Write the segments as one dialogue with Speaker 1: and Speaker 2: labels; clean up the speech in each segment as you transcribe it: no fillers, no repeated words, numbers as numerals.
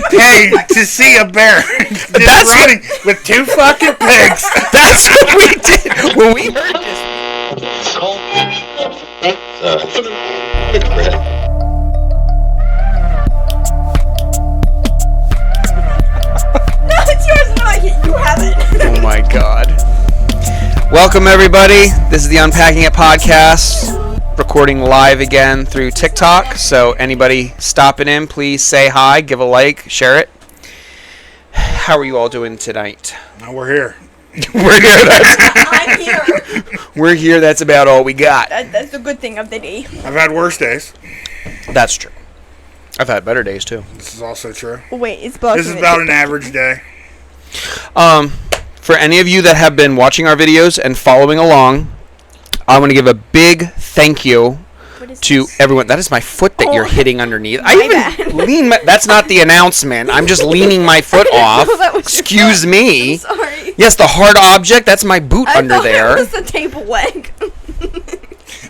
Speaker 1: pay to see a bear just running with 2 fucking pigs.
Speaker 2: That's what we did when we heard this.
Speaker 3: No, it's yours. No, you have it.
Speaker 2: Oh my god. Welcome everybody. This is the Unpacking It podcast. Recording live again through TikTok. So anybody stopping in, please say hi, give a like, share it. How are you all doing tonight?
Speaker 1: No, we're here.
Speaker 2: We're here.
Speaker 3: I'm here.
Speaker 2: We're here. That's about all we got.
Speaker 3: That's the good thing of the day.
Speaker 1: I've had worse days.
Speaker 2: That's true. I've had better days too.
Speaker 1: This is also true.
Speaker 3: Wait, it's
Speaker 1: This is about an average day.
Speaker 2: For any of you that have been watching our videos and following along, I want to give a big thank you to everyone. That is my foot that you're hitting underneath. That's not the announcement. I'm just leaning my foot off. Excuse me.
Speaker 3: I'm sorry.
Speaker 2: Yes, the hard object. That's my boot under there.
Speaker 3: It was the table leg.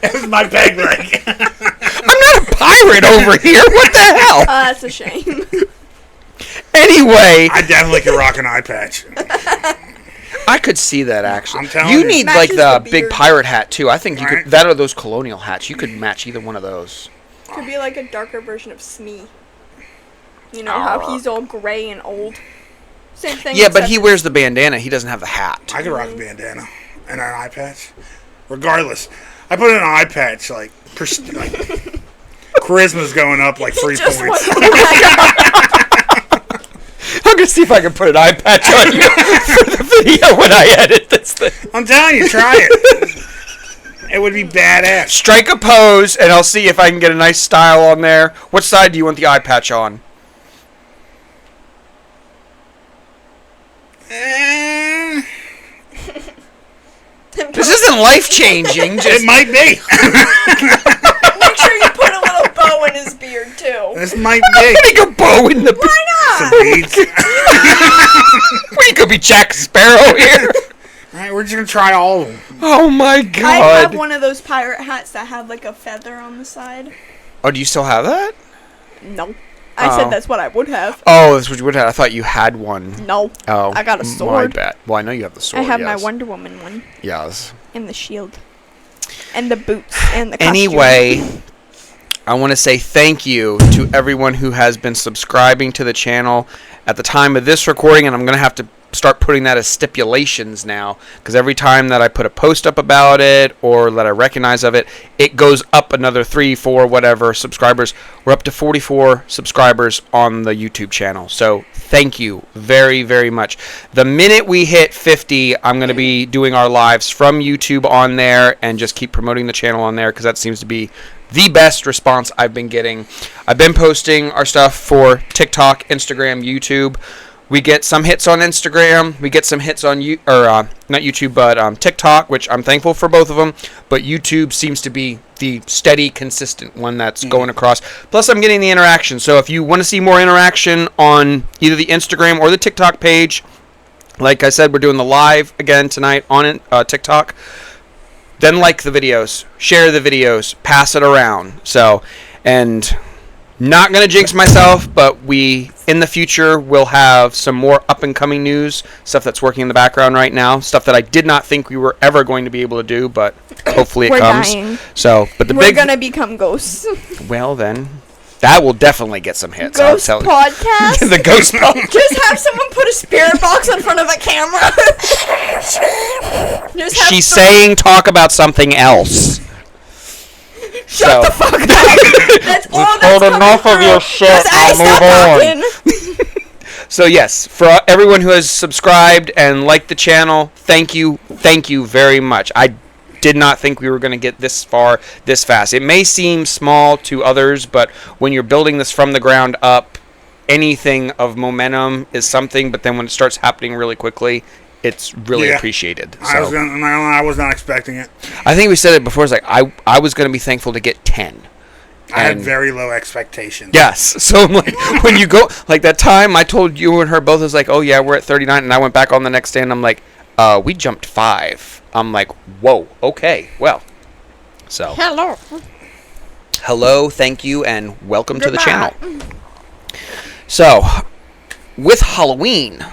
Speaker 1: It was my peg leg.
Speaker 2: I'm not a pirate over here. What the hell?
Speaker 3: That's a shame.
Speaker 2: Anyway,
Speaker 1: I definitely could rock an eye patch.
Speaker 2: I could see that actually.
Speaker 1: I'm telling
Speaker 2: you
Speaker 1: you.
Speaker 2: need
Speaker 3: Matches
Speaker 2: like the
Speaker 3: the
Speaker 2: big
Speaker 3: beard.
Speaker 2: pirate hat too. I think you
Speaker 1: Right.
Speaker 2: could. That or those colonial hats. You could match either one of those.
Speaker 3: Could be like a darker version of Smee. You know how he's all gray and old. Same thing.
Speaker 2: Yeah, but
Speaker 3: except
Speaker 2: he wears the bandana. He doesn't have the hat.
Speaker 1: I could rock a bandana and an eye patch. Regardless, I put in an eye patch, like charisma's going up like 3
Speaker 3: just
Speaker 1: points.
Speaker 2: I'm gonna see if I can put an eye patch on you for the video when I edit this thing.
Speaker 1: I'm telling you, try it. It would be badass.
Speaker 2: Strike a pose, and I'll see if I can get a nice style on there. What side do you want the eye patch on? This isn't life-changing.
Speaker 1: It
Speaker 2: Just
Speaker 1: might be.
Speaker 3: Make sure you put a little bow in his beard too.
Speaker 1: This might
Speaker 2: I'm
Speaker 1: be.
Speaker 2: putting a bow in the.
Speaker 3: Why not?
Speaker 1: Some beads.
Speaker 2: We could be Jack Sparrow here.
Speaker 1: Alright, we're just gonna try all of them.
Speaker 2: Oh my
Speaker 3: I
Speaker 2: god.
Speaker 3: have one of those pirate hats that have like a feather on the side.
Speaker 2: Oh, do you still have that?
Speaker 3: No. I
Speaker 2: Oh.
Speaker 3: said that's what I would have.
Speaker 2: Oh, that's what you would have. I thought you had one.
Speaker 3: No.
Speaker 2: Oh,
Speaker 3: I got a
Speaker 2: My
Speaker 3: sword.
Speaker 2: bad. Well, I know you have the sword.
Speaker 3: I have
Speaker 2: yes.
Speaker 3: my Wonder Woman one.
Speaker 2: Yes.
Speaker 3: And the shield. And the boots. And the costume.
Speaker 2: Anyway, I want to say thank you to everyone who has been subscribing to the channel at the time of this recording, and I'm going to have to start putting that as stipulations now, because every time that I put a post up about it or that I recognize of it, it goes up another 3, 4, whatever subscribers. We're up to 44 subscribers on the YouTube channel, so thank you very, very much. The minute we hit 50, I'm going to be doing our lives from YouTube on there and just keep promoting the channel on there, because that seems to be the best response I've been getting. I've been posting our stuff for TikTok, Instagram, YouTube. We get some hits on Instagram. We get some hits on not YouTube, but TikTok, which I'm thankful for both of them. But YouTube seems to be the steady, consistent one that's going across. Plus, I'm getting the interaction. So if you want to see more interaction on either the Instagram or the TikTok page, like I said, we're doing the live again tonight on TikTok. Then like the videos, share the videos, pass it around. So, and not going to jinx myself, but we, in the future, will have some more up-and-coming news, stuff that's working in the background right now, stuff that I did not think we were ever going to be able to do, but hopefully it
Speaker 3: We're
Speaker 2: comes.
Speaker 3: dying.
Speaker 2: So, but the
Speaker 3: We're
Speaker 2: big,
Speaker 3: gonna become ghosts.
Speaker 2: well then, that will definitely get some hits.
Speaker 3: Ghost
Speaker 2: I'll tell
Speaker 3: podcast?
Speaker 2: you. The ghost podcast.
Speaker 3: Just have someone put a spirit box in front of a camera. Just have
Speaker 2: She's saying talk about something else.
Speaker 3: Shut the fuck up. That's all that's coming
Speaker 2: enough of
Speaker 3: through.
Speaker 2: your shit.
Speaker 3: Just I
Speaker 2: I'll
Speaker 3: stop talking.
Speaker 2: So yes, for everyone who has subscribed and liked the channel, thank you very much. I did not think we were going to get this far this fast. It may seem small to others, but when you're building this from the ground up, anything of momentum is something, but then when it starts happening really quickly, it's really appreciated. So.
Speaker 1: I was not expecting it.
Speaker 2: I think we said it before. It's like I was going to be thankful to get 10.
Speaker 1: I had very low expectations.
Speaker 2: Yes. So I'm like, when you go, like that time I told you and her both, was like, oh yeah, we're at 39. And I went back on the next day and I'm like, we jumped 5. I'm like, whoa, okay, well. So.
Speaker 3: Hello,
Speaker 2: thank you, and welcome to the channel. So, with Halloween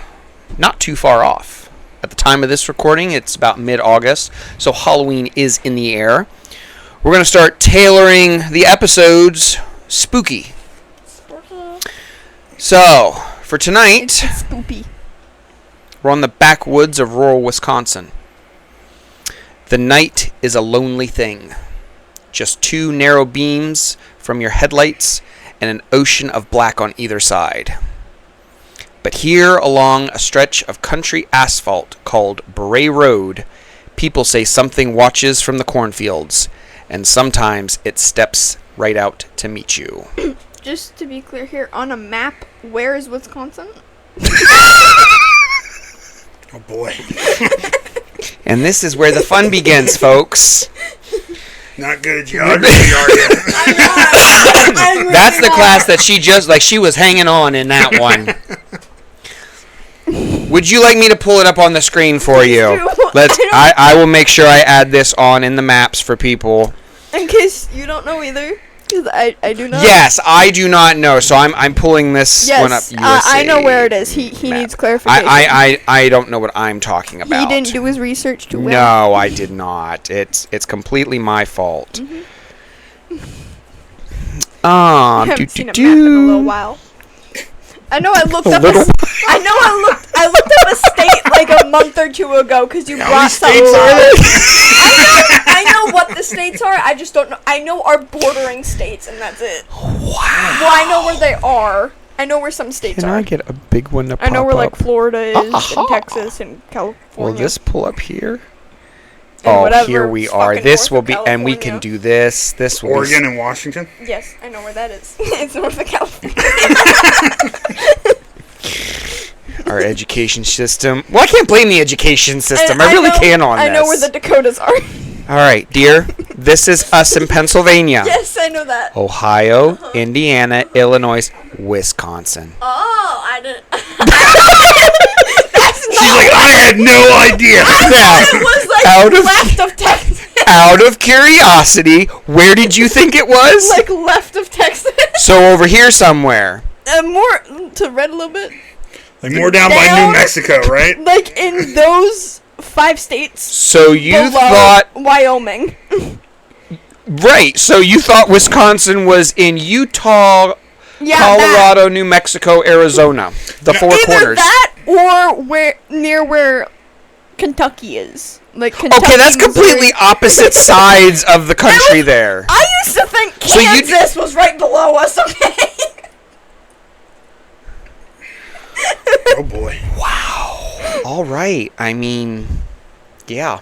Speaker 2: not too far off. At the time of this recording, it's about mid-August, so Halloween is in the air. We're going to start tailoring the episodes spooky. So, for tonight,
Speaker 3: It's spoopy.
Speaker 2: we're on the backwoods of rural Wisconsin. The night is a lonely thing. Just two narrow beams from your headlights and an ocean of black on either side. But here along a stretch of country asphalt called Bray Road, people say something watches from the cornfields, and sometimes it steps right out to meet you.
Speaker 3: Just to be clear here, on a map, where is Wisconsin?
Speaker 1: Oh boy.
Speaker 2: And this is where the fun begins, folks.
Speaker 1: Not good at geography, are you?
Speaker 2: That's the class that she was hanging on in that one. Would you like me to pull it up on the screen for you? I will make sure I add this on in the maps for people.
Speaker 3: In case you don't know either, because I do not.
Speaker 2: Yes, I do not know, so I'm pulling this one up.
Speaker 3: Yes, I know where it is. He needs clarification.
Speaker 2: I don't know what I'm talking about.
Speaker 3: He didn't do his research too well.
Speaker 2: No, I did not. It's completely my fault.
Speaker 3: Mm-hmm. I haven't seen a map in a little while. I know I looked up. I looked up a state like a month or two ago because you brought something. I know what the states are. I just don't know. I know our bordering states, and that's it.
Speaker 2: Wow.
Speaker 3: Well, I know where they are. I know where some states
Speaker 2: Can
Speaker 3: are.
Speaker 2: I get a big one to pop
Speaker 3: I know where
Speaker 2: up?
Speaker 3: like Florida is,
Speaker 2: Aha.
Speaker 3: and Texas, and California.
Speaker 2: Will this pull up here?
Speaker 3: And
Speaker 2: Oh,
Speaker 3: whatever
Speaker 2: here we are.
Speaker 3: fucking
Speaker 2: This
Speaker 3: north
Speaker 2: will
Speaker 3: of
Speaker 2: be, and we can
Speaker 3: California.
Speaker 2: do this. This will
Speaker 1: Oregon and Washington.
Speaker 3: Yes, I know where that is. It's north of California.
Speaker 2: our education system. Well, I can't blame the education system.
Speaker 3: And
Speaker 2: I really
Speaker 3: know-
Speaker 2: can't on this.
Speaker 3: I know where the Dakotas are.
Speaker 2: All right, dear. This is us in Pennsylvania.
Speaker 3: Yes, I know that.
Speaker 2: Ohio, Indiana, Illinois, Wisconsin.
Speaker 3: Oh, I didn't.
Speaker 1: She's like, I had no idea.
Speaker 2: Now,
Speaker 3: It was like
Speaker 2: Out of-
Speaker 3: left of Texas.
Speaker 2: out of curiosity, where did you think it was?
Speaker 3: Like left of Texas.
Speaker 2: So over here somewhere.
Speaker 3: More to red a little bit.
Speaker 1: Like more down by
Speaker 3: Down.
Speaker 1: New Mexico, right?
Speaker 3: Like in those 5 states.
Speaker 2: So you
Speaker 3: below
Speaker 2: thought,
Speaker 3: Wyoming.
Speaker 2: right, so you thought Wisconsin was in Utah,
Speaker 3: Yeah,
Speaker 2: Colorado, New Mexico, Arizona. The four
Speaker 3: Either
Speaker 2: corners.
Speaker 3: that or where Kentucky is. Like Kentucky,
Speaker 2: Okay, that's
Speaker 3: Missouri.
Speaker 2: completely opposite sides of the country there.
Speaker 3: I used to think
Speaker 2: So you-
Speaker 3: Kansas was right below us. Okay.
Speaker 1: Oh boy.
Speaker 2: All right, I mean, yeah.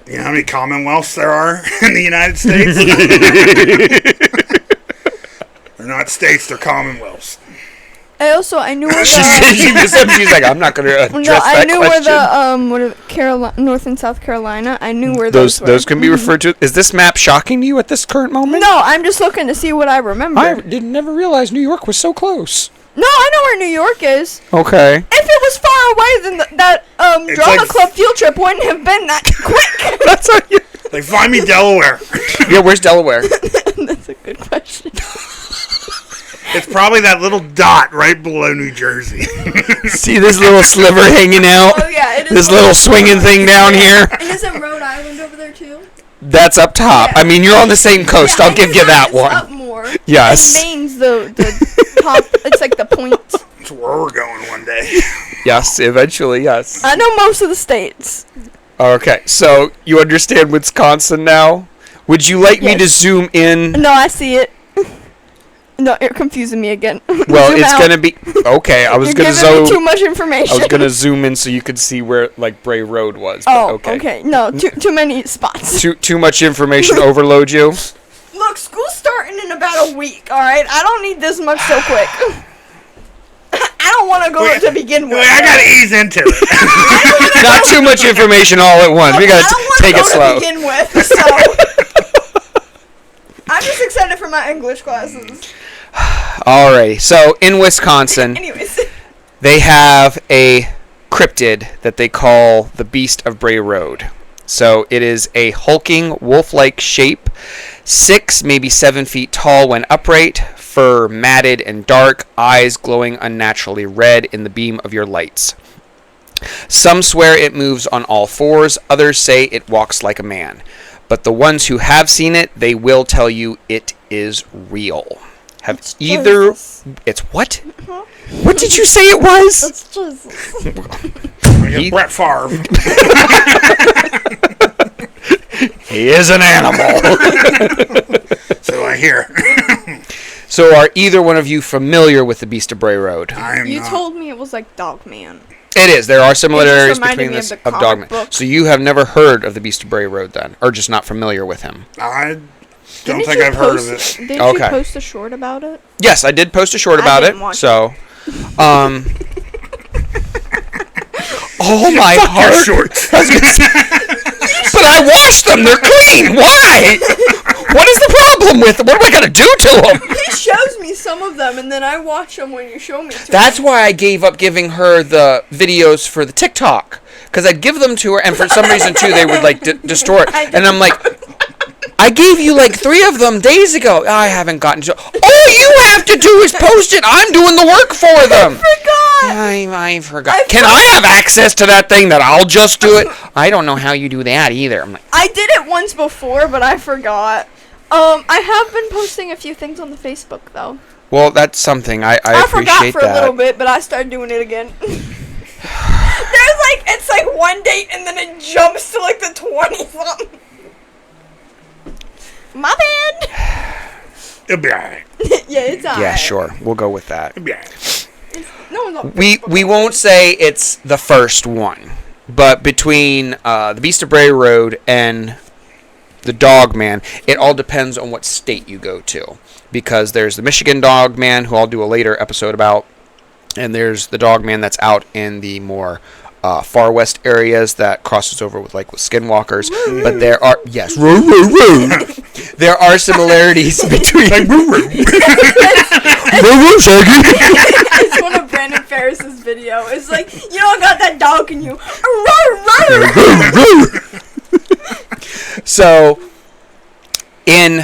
Speaker 1: You know how many commonwealths there are in the United States? They're not states, they're commonwealths.
Speaker 3: I knew where
Speaker 2: She's like, I'm not going to address that
Speaker 3: I knew
Speaker 2: question.
Speaker 3: where the North and South Carolina. I knew where those were.
Speaker 2: Those can be referred to. Is this map shocking to you at this current moment?
Speaker 3: No, I'm just looking to see what I remember.
Speaker 2: I didn't never realize New York was so close.
Speaker 3: No, I know where New York is.
Speaker 2: Okay.
Speaker 3: If it was far away, then that
Speaker 1: It's
Speaker 3: drama
Speaker 1: like-
Speaker 3: club field trip wouldn't have been that quick.
Speaker 2: That's how you.
Speaker 1: Like, find me Delaware.
Speaker 2: Yeah, where's Delaware?
Speaker 3: That's a good question.
Speaker 1: It's probably that little dot right below New Jersey.
Speaker 2: See this little sliver hanging out?
Speaker 3: Oh yeah, it is.
Speaker 2: This little swinging thing down here?
Speaker 3: And isn't Rhode Island over there too?
Speaker 2: That's up top.
Speaker 3: Yeah.
Speaker 2: I mean, you're on the same coast.
Speaker 3: Yeah,
Speaker 2: I'll
Speaker 3: I
Speaker 2: give
Speaker 3: knew
Speaker 2: you that
Speaker 3: it's
Speaker 2: one.
Speaker 3: Up more.
Speaker 2: Yes.
Speaker 3: And Maine's the top. It's like the point.
Speaker 1: That's where we're going one day.
Speaker 2: Yes, eventually, yes.
Speaker 3: I know most of the states.
Speaker 2: Okay, so you understand Wisconsin now? Would you like me to
Speaker 3: Yes.
Speaker 2: zoom in?
Speaker 3: No, I see it. No, you're confusing me again.
Speaker 2: Well,
Speaker 3: Zoom
Speaker 2: it's
Speaker 3: out.
Speaker 2: gonna be okay. I was
Speaker 3: You're
Speaker 2: gonna
Speaker 3: giving me too
Speaker 2: zoom.
Speaker 3: much information.
Speaker 2: I was gonna zoom in so you could see where like Bray Road was. But
Speaker 3: Oh,
Speaker 2: okay.
Speaker 3: okay. No, too many spots.
Speaker 2: Too much information overload you.
Speaker 3: Look, school's starting in about a week. All right, I don't need this much so quick. I don't want to go
Speaker 1: Wait,
Speaker 3: to begin with.
Speaker 1: I gotta ease into it.
Speaker 2: Not too much information all at once. We gotta
Speaker 3: I don't wanna
Speaker 2: take
Speaker 3: go
Speaker 2: it slow.
Speaker 3: to begin with, so I'm just excited for my English classes.
Speaker 2: Alrighty. So in Wisconsin,
Speaker 3: Anyways,
Speaker 2: they have a cryptid that they call the Beast of Bray Road. So it is a hulking wolf-like shape, 6, maybe 7 feet tall when upright, fur matted and dark, eyes glowing unnaturally red in the beam of your lights. Some swear it moves on all fours, others say it walks like a man. But the ones who have seen it, they will tell you it is real. It's what?
Speaker 3: Uh-huh.
Speaker 2: What did you say it was?
Speaker 3: It's Jesus.
Speaker 1: Brett Favre.
Speaker 2: He is an animal.
Speaker 1: So I hear.
Speaker 2: So are either one of you familiar with the Beast of Bray Road?
Speaker 1: I am
Speaker 3: You
Speaker 1: not.
Speaker 3: told me it was like Dogman.
Speaker 2: It is. There are similarities
Speaker 3: reminded
Speaker 2: between
Speaker 3: me
Speaker 2: this
Speaker 3: of
Speaker 2: of
Speaker 3: the
Speaker 2: Dogman.
Speaker 3: comic book.
Speaker 2: So you have never heard of the Beast of Bray Road then? Or just not familiar with him?
Speaker 1: I don't
Speaker 3: Didn't
Speaker 1: think
Speaker 3: you
Speaker 1: I've heard of
Speaker 3: post-
Speaker 1: it.
Speaker 3: Didn't
Speaker 2: Okay.
Speaker 3: you post a short about it?
Speaker 2: Yes, I did post a short
Speaker 3: I
Speaker 2: about
Speaker 3: didn't
Speaker 2: it.
Speaker 3: watch
Speaker 2: So, oh my
Speaker 1: Fuck your
Speaker 2: heart.
Speaker 1: shorts.
Speaker 2: But I washed them. They're clean. Why? What is the problem with them? What am I going to do to them?
Speaker 3: He shows me some of them, and then I watch them when you show me.
Speaker 2: That's why I gave up giving her the videos for the TikTok. Because I'd give them to her, and for some reason, too, they would, like, distort. And I'm like, I gave you, like, 3 of them days ago. I haven't gotten to... All you have to do is post it. I'm doing the work for them. I forgot. Can I have access to that thing that I'll just do it? I don't know how you do that either. I'm like,
Speaker 3: I did it once before, but I forgot. I have been posting a few things on the Facebook, though.
Speaker 2: well, that's something. I
Speaker 3: I
Speaker 2: appreciate
Speaker 3: forgot for
Speaker 2: that.
Speaker 3: a little bit, but I started doing it again. It's like one date, and then it jumps to like the 20-something. My bad.
Speaker 1: It'll be alright.
Speaker 3: Yeah, it's alright.
Speaker 2: Yeah, sure. We'll go with that.
Speaker 1: It'll be alright.
Speaker 3: No one's on
Speaker 2: We
Speaker 3: Facebook.
Speaker 2: won't say it's the first one, but between the Beast of Bray Road and the Dogman, it all depends on what state you go to. Because there's the Michigan Dogman, who I'll do a later episode about, and there's the Dogman that's out in the more far west areas that crosses over with skinwalkers. But there are there are similarities between.
Speaker 3: It's one of Brandon Ferris's video. It's like, you don't got that dog in you.
Speaker 2: So, in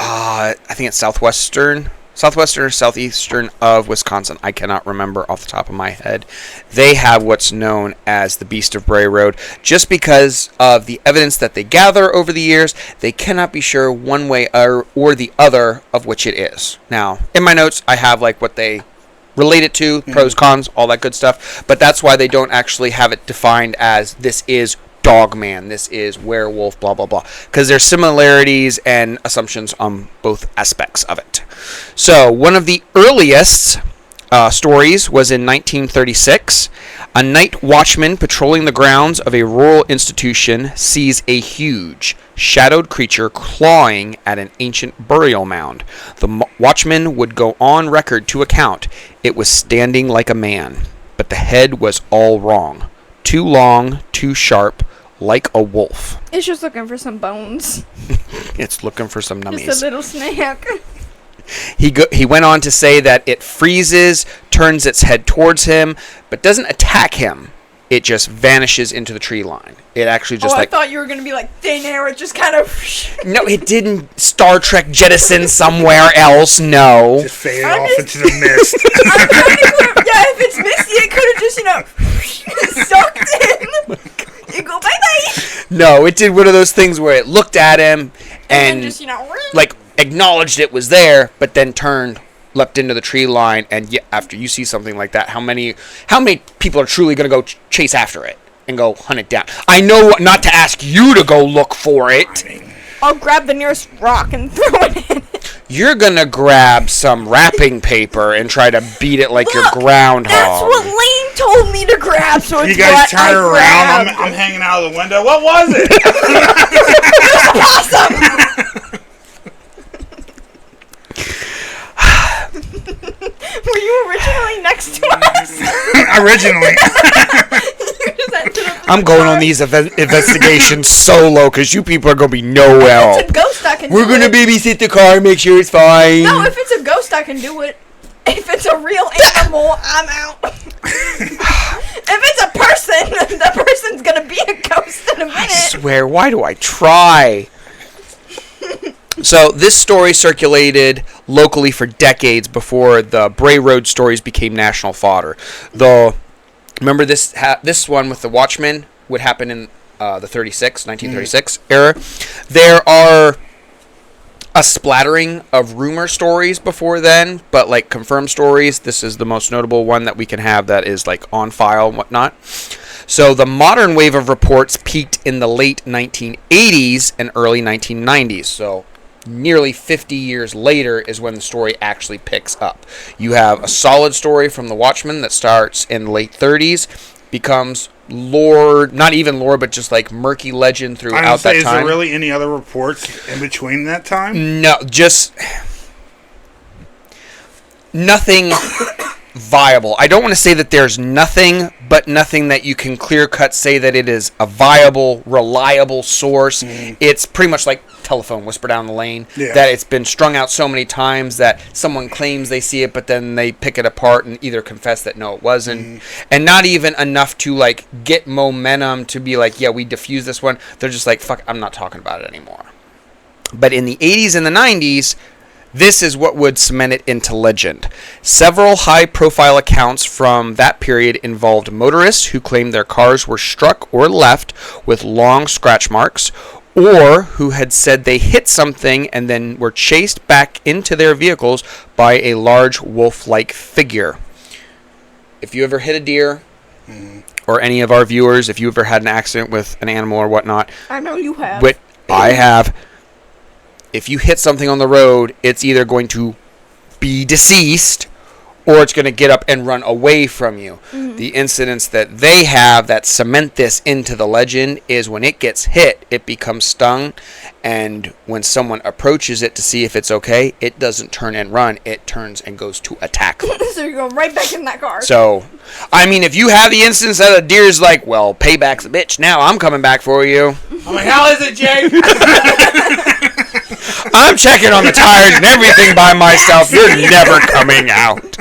Speaker 2: I think it's southwestern or southeastern of Wisconsin. I cannot remember off the top of my head. They have what's known as the Beast of Bray Road. Just because of the evidence that they gather over the years, they cannot be sure one way or the other of which it is. Now, in my notes, I have what they relate it to, pros, cons, all that good stuff. But that's why they don't actually have it defined as this is Dogman, this is werewolf, blah, blah, blah. Because there's similarities and assumptions on both aspects of it. So, one of the earliest stories was in 1936. A night watchman patrolling the grounds of a rural institution sees a huge, shadowed creature clawing at an ancient burial mound. The watchman would go on record to account it was standing like a man, but the head was all wrong. Too long, too sharp, like a wolf.
Speaker 3: It's just looking for some bones.
Speaker 2: It's looking for some nummies.
Speaker 3: Just a little snack.
Speaker 2: He went on to say that it freezes, turns its head towards him, but doesn't attack him. It just vanishes into the tree line. It actually just
Speaker 3: I thought you were gonna be like thin air. It just kind of.
Speaker 2: No, it didn't Star Trek jettison somewhere else. No.
Speaker 1: Just fade off into the mist.
Speaker 3: I'm trying to clear. Yeah, if it's misty, it could have just sucked in. You go bye bye.
Speaker 2: No, it did one of those things where it looked at him and
Speaker 3: then just
Speaker 2: acknowledged it was there, but then leapt into the tree line. And after you see something like that, how many people are truly going to go chase after it and go hunt it down? I know not to ask you to go look for it.
Speaker 3: I'll grab the nearest rock and throw it in it.
Speaker 2: You're going to grab some wrapping paper and try to beat it like your groundhog.
Speaker 3: That's what Lane told me to grab, so it's
Speaker 1: You guys
Speaker 3: what
Speaker 1: turn
Speaker 3: I
Speaker 1: around.
Speaker 3: grabbed.
Speaker 1: I'm hanging out of the window. What was it?
Speaker 3: Were you originally next to us?
Speaker 1: Originally.
Speaker 3: You just ended up in
Speaker 2: I'm
Speaker 3: the
Speaker 2: going
Speaker 3: car.
Speaker 2: on these investigations solo because you people are going to be no help.
Speaker 3: If it's a ghost, I can
Speaker 2: We're
Speaker 3: do
Speaker 2: going to
Speaker 3: it.
Speaker 2: babysit the car, make sure it's fine.
Speaker 3: No, if it's a ghost, I can do it. If it's a real animal, I'm out. If it's a person, the person's gonna be a ghost in a minute.
Speaker 2: I swear, why do I try? So this story circulated locally for decades before the Bray Road stories became national fodder. Remember this one with the Watchmen would happen in the 1936 era. There are a splattering of rumor stories before then, but like confirmed stories. This is the most notable one that we can have that is like on file and whatnot. So the modern wave of reports peaked in the late 1980s and early 1990s. So nearly 50 years later is when the story actually picks up. You have a solid story from the Watchmen that starts in the late 30s, becomes lore, not even lore, but just like murky legend throughout that time.
Speaker 1: Is there really any other reports in between that time?
Speaker 2: No, just nothing viable. I don't want to say that there's nothing, but nothing that you can clear-cut say that it is a viable, reliable source. It's pretty much like telephone whisper down the lane, that it's been strung out so many times that someone claims they see it, but then they pick it apart and either confess that no, it wasn't, and not even enough to like get momentum to be like, yeah, we diffused this one. They're just like, fuck, I'm not talking about it anymore. But in the 80s and the 90s, this is what would cement it into legend. Several high-profile accounts from that period involved motorists who claimed their cars were struck or left with long scratch marks, or who had said they hit something and then were chased back into their vehicles by a large wolf-like figure. If you ever hit a deer, or any of our viewers, if you ever had an accident with an animal or whatnot,
Speaker 3: I know you have.
Speaker 2: I have. If you hit something on the road, it's either going to be deceased or it's going to get up and run away from you. The incidents that they have that cement this into the legend is when it gets hit, it becomes stung, and when someone approaches it to see if it's okay, it doesn't turn and run, it turns and goes to attack them.
Speaker 3: So you're going right back in that car.
Speaker 2: So, I mean, if you have the instance that a deer's like, well, payback's a bitch, now I'm coming back for you.
Speaker 1: I'm like, how is it, Jake?
Speaker 2: I'm checking on the tires and everything by myself. You're never coming out.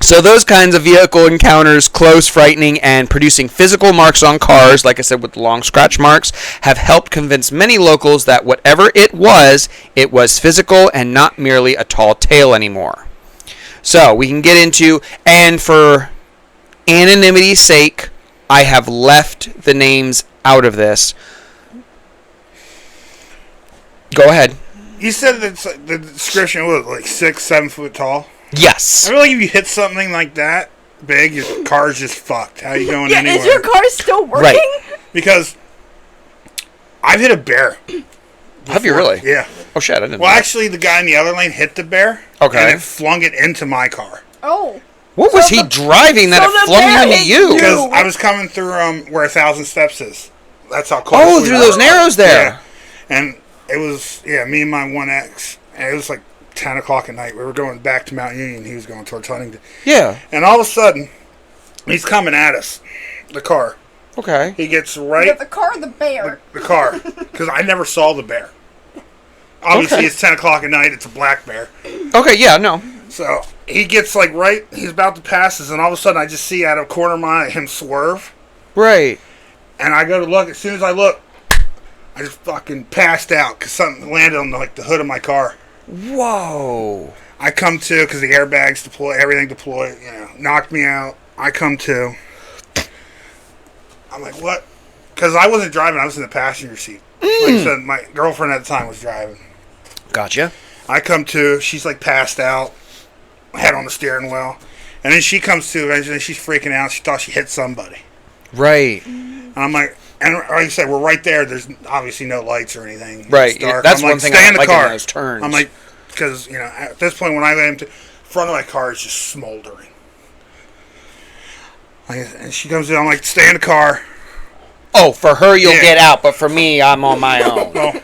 Speaker 2: So those kinds of vehicle encounters, close, frightening, and producing physical marks on cars, like I said, with long scratch marks, have helped convince many locals that whatever it was physical and not merely a tall tale anymore. So we can get into, and for anonymity's sake, I have left the names out of this. Go ahead.
Speaker 1: You said that the description was like 6-7 foot tall.
Speaker 2: Yes.
Speaker 1: I feel like if you hit something like that big, your car's just fucked. How are you going anywhere?
Speaker 3: Is your car still working?
Speaker 2: Right.
Speaker 1: Because I've hit a bear.
Speaker 2: Have you really?
Speaker 1: Yeah.
Speaker 2: Oh shit, I didn't.
Speaker 1: Well, actually, the guy in the other lane hit the bear.
Speaker 2: Okay.
Speaker 1: And it flung it into my car.
Speaker 3: Oh.
Speaker 2: What was he driving that it flung you into you?
Speaker 1: Because I was coming through where 1,000 Steps is. That's how close.
Speaker 2: Oh, through those narrows there.
Speaker 1: Yeah. And it was me and my one ex, and it was like 10 o'clock at night. We were going back to Mount Union. He was going towards Huntington.
Speaker 2: Yeah.
Speaker 1: And all of a sudden, he's coming at us. The car.
Speaker 2: Okay.
Speaker 1: He gets right.
Speaker 3: Yeah, the car or the bear?
Speaker 1: The car. Because I never saw the bear. Obviously, It's 10 o'clock at night. It's a black bear.
Speaker 2: Okay, yeah, no.
Speaker 1: So, he gets like right. He's about to pass us, and all of a sudden, I just see out of the corner of my eye him swerve.
Speaker 2: Right.
Speaker 1: And I go to look. As soon as I look, I just fucking passed out because something landed on the hood of my car.
Speaker 2: Whoa.
Speaker 1: I come to because the airbags deploy, everything deployed, knocked me out. I come to. I'm like, what? Because I wasn't driving, I was in the passenger seat. Like I said, my girlfriend at the time was driving.
Speaker 2: Gotcha.
Speaker 1: I come to, she's like passed out, head on the steering wheel. And then she comes to, and then she's freaking out. She thought she hit somebody.
Speaker 2: Right.
Speaker 1: And I'm like, and like I said, we're right there. There's obviously no lights or anything.
Speaker 2: Right.
Speaker 1: It's dark.
Speaker 2: That's
Speaker 1: I'm
Speaker 2: one
Speaker 1: like,
Speaker 2: thing
Speaker 1: stay
Speaker 2: I
Speaker 1: in the
Speaker 2: like
Speaker 1: car.
Speaker 2: in those turns.
Speaker 1: I'm like, because, at this point when I went into front of my car is just smoldering. And she comes in, I'm like, stay in the car.
Speaker 2: Oh, for her you'll get out, but for me, I'm on my own.
Speaker 1: Well,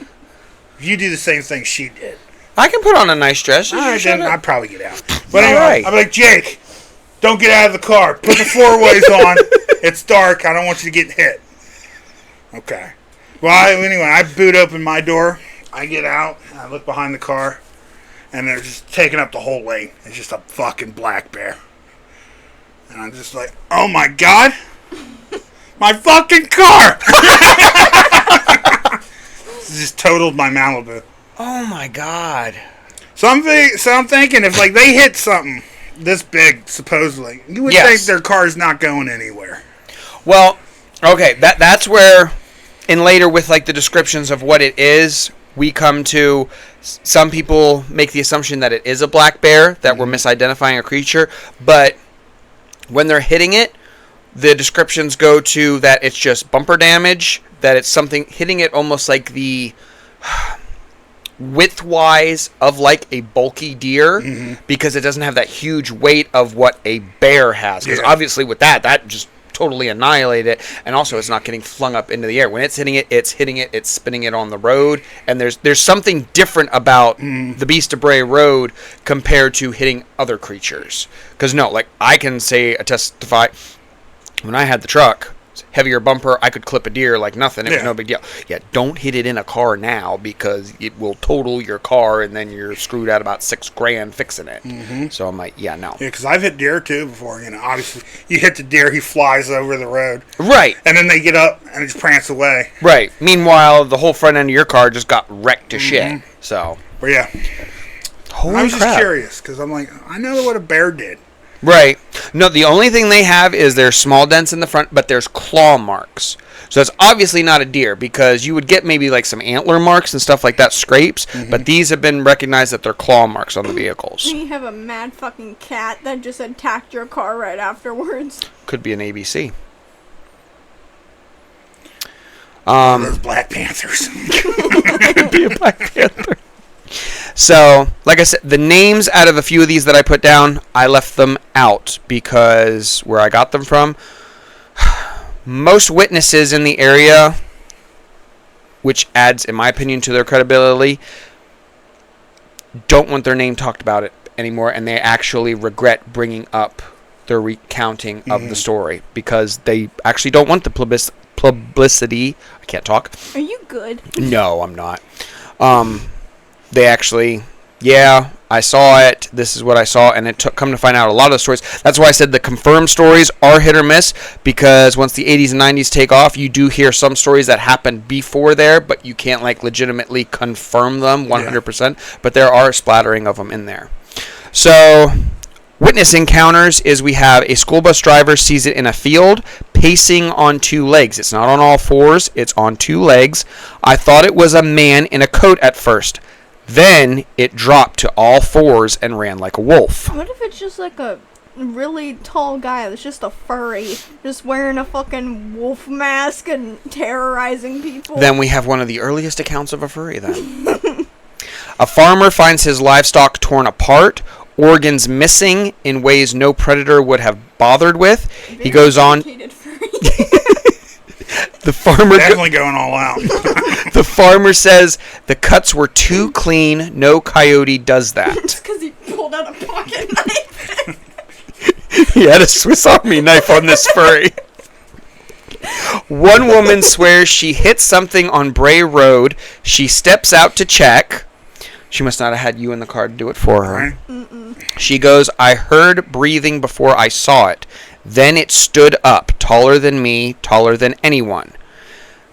Speaker 1: you do the same thing she did.
Speaker 2: I can put on a nice dress.
Speaker 1: Then I'd probably get out. But anyway,
Speaker 2: right.
Speaker 1: I'm like, Jake, don't get out of the car. Put the four-ways on. It's dark. I don't want you to get hit. Okay. Well, anyway, I boot open my door. I get out. I look behind the car. And they're just taking up the whole lane. It's just a fucking black bear. And I'm just like, oh my God. My fucking car! Just totaled my Malibu.
Speaker 2: Oh my God.
Speaker 1: So I'm thinking if like they hit something this big, supposedly, you would think their car's not going anywhere.
Speaker 2: Well, okay, that's where, and later with like the descriptions of what it is, we come to, some people make the assumption that it is a black bear, that we're misidentifying a creature, but when they're hitting it, the descriptions go to that it's just bumper damage, that it's something hitting it almost like the width-wise of like a bulky deer, because it doesn't have that huge weight of what a bear has. Because obviously with that just totally annihilate it, and also it's not getting flung up into the air. When it's hitting it, it's spinning it on the road, and there's something different about the Beast of Bray Road compared to hitting other creatures. Because no, like I can testify, when I had the truck, heavier bumper, I could clip a deer like nothing. It was no big deal. Yeah, don't hit it in a car now, because it will total your car, and then you're screwed out about $6,000 fixing it. So I'm like, no.
Speaker 1: Yeah, because I've hit deer too before. Obviously, you hit the deer, he flies over the road.
Speaker 2: Right.
Speaker 1: And then they get up and just prance away.
Speaker 2: Right. Meanwhile, the whole front end of your car just got wrecked to shit. So.
Speaker 1: But yeah.
Speaker 2: Holy
Speaker 1: I was
Speaker 2: crap.
Speaker 1: just curious, because I'm like, I know what a bear did.
Speaker 2: Right. No, the only thing they have is there's small dents in the front, but there's claw marks. So it's obviously not a deer, because you would get maybe like some antler marks and stuff like that, scrapes, but these have been recognized that they're claw marks on the vehicles.
Speaker 3: You have a mad fucking cat that just attacked your car right afterwards.
Speaker 2: Could be an ABC.
Speaker 1: Those Black Panthers.
Speaker 2: Could be a Black Panther. So, like I said, the names out of a few of these that I put down, I left them out because where I got them from, most witnesses in the area, which adds, in my opinion, to their credibility, don't want their name talked about it anymore, and they actually regret bringing up their recounting of the story because they actually don't want the publicity. I can't talk.
Speaker 3: Are you good?
Speaker 2: No, I'm not. They actually, I saw it. This is what I saw, and it took come to find out a lot of the stories. That's why I said the confirmed stories are hit or miss, because once the 80s and 90s take off, you do hear some stories that happened before there, but you can't like legitimately confirm them 100%. But there are a splattering of them in there. So, witness encounters is we have a school bus driver sees it in a field, pacing on two legs. It's not on all fours, it's on two legs. I thought it was a man in a coat at first. Then it dropped to all fours and ran like a wolf.
Speaker 3: What if it's just like a really tall guy that's just a furry, just wearing a fucking wolf mask and terrorizing people?
Speaker 2: Then we have one of the earliest accounts of a furry then. A farmer finds his livestock torn apart, organs missing in ways no predator would have bothered with. He goes on. The farmer
Speaker 1: definitely going all out.
Speaker 2: The farmer says the cuts were too clean. No coyote does that.
Speaker 3: It's because he pulled out a pocket knife.
Speaker 2: He had a Swiss Army knife on this furry. One woman swears she hit something on Bray Road. She steps out to check. She must not have had you in the car to do it for her.
Speaker 3: Mm-mm.
Speaker 2: She goes, I heard breathing before I saw it. Then it stood up, taller than me, taller than anyone.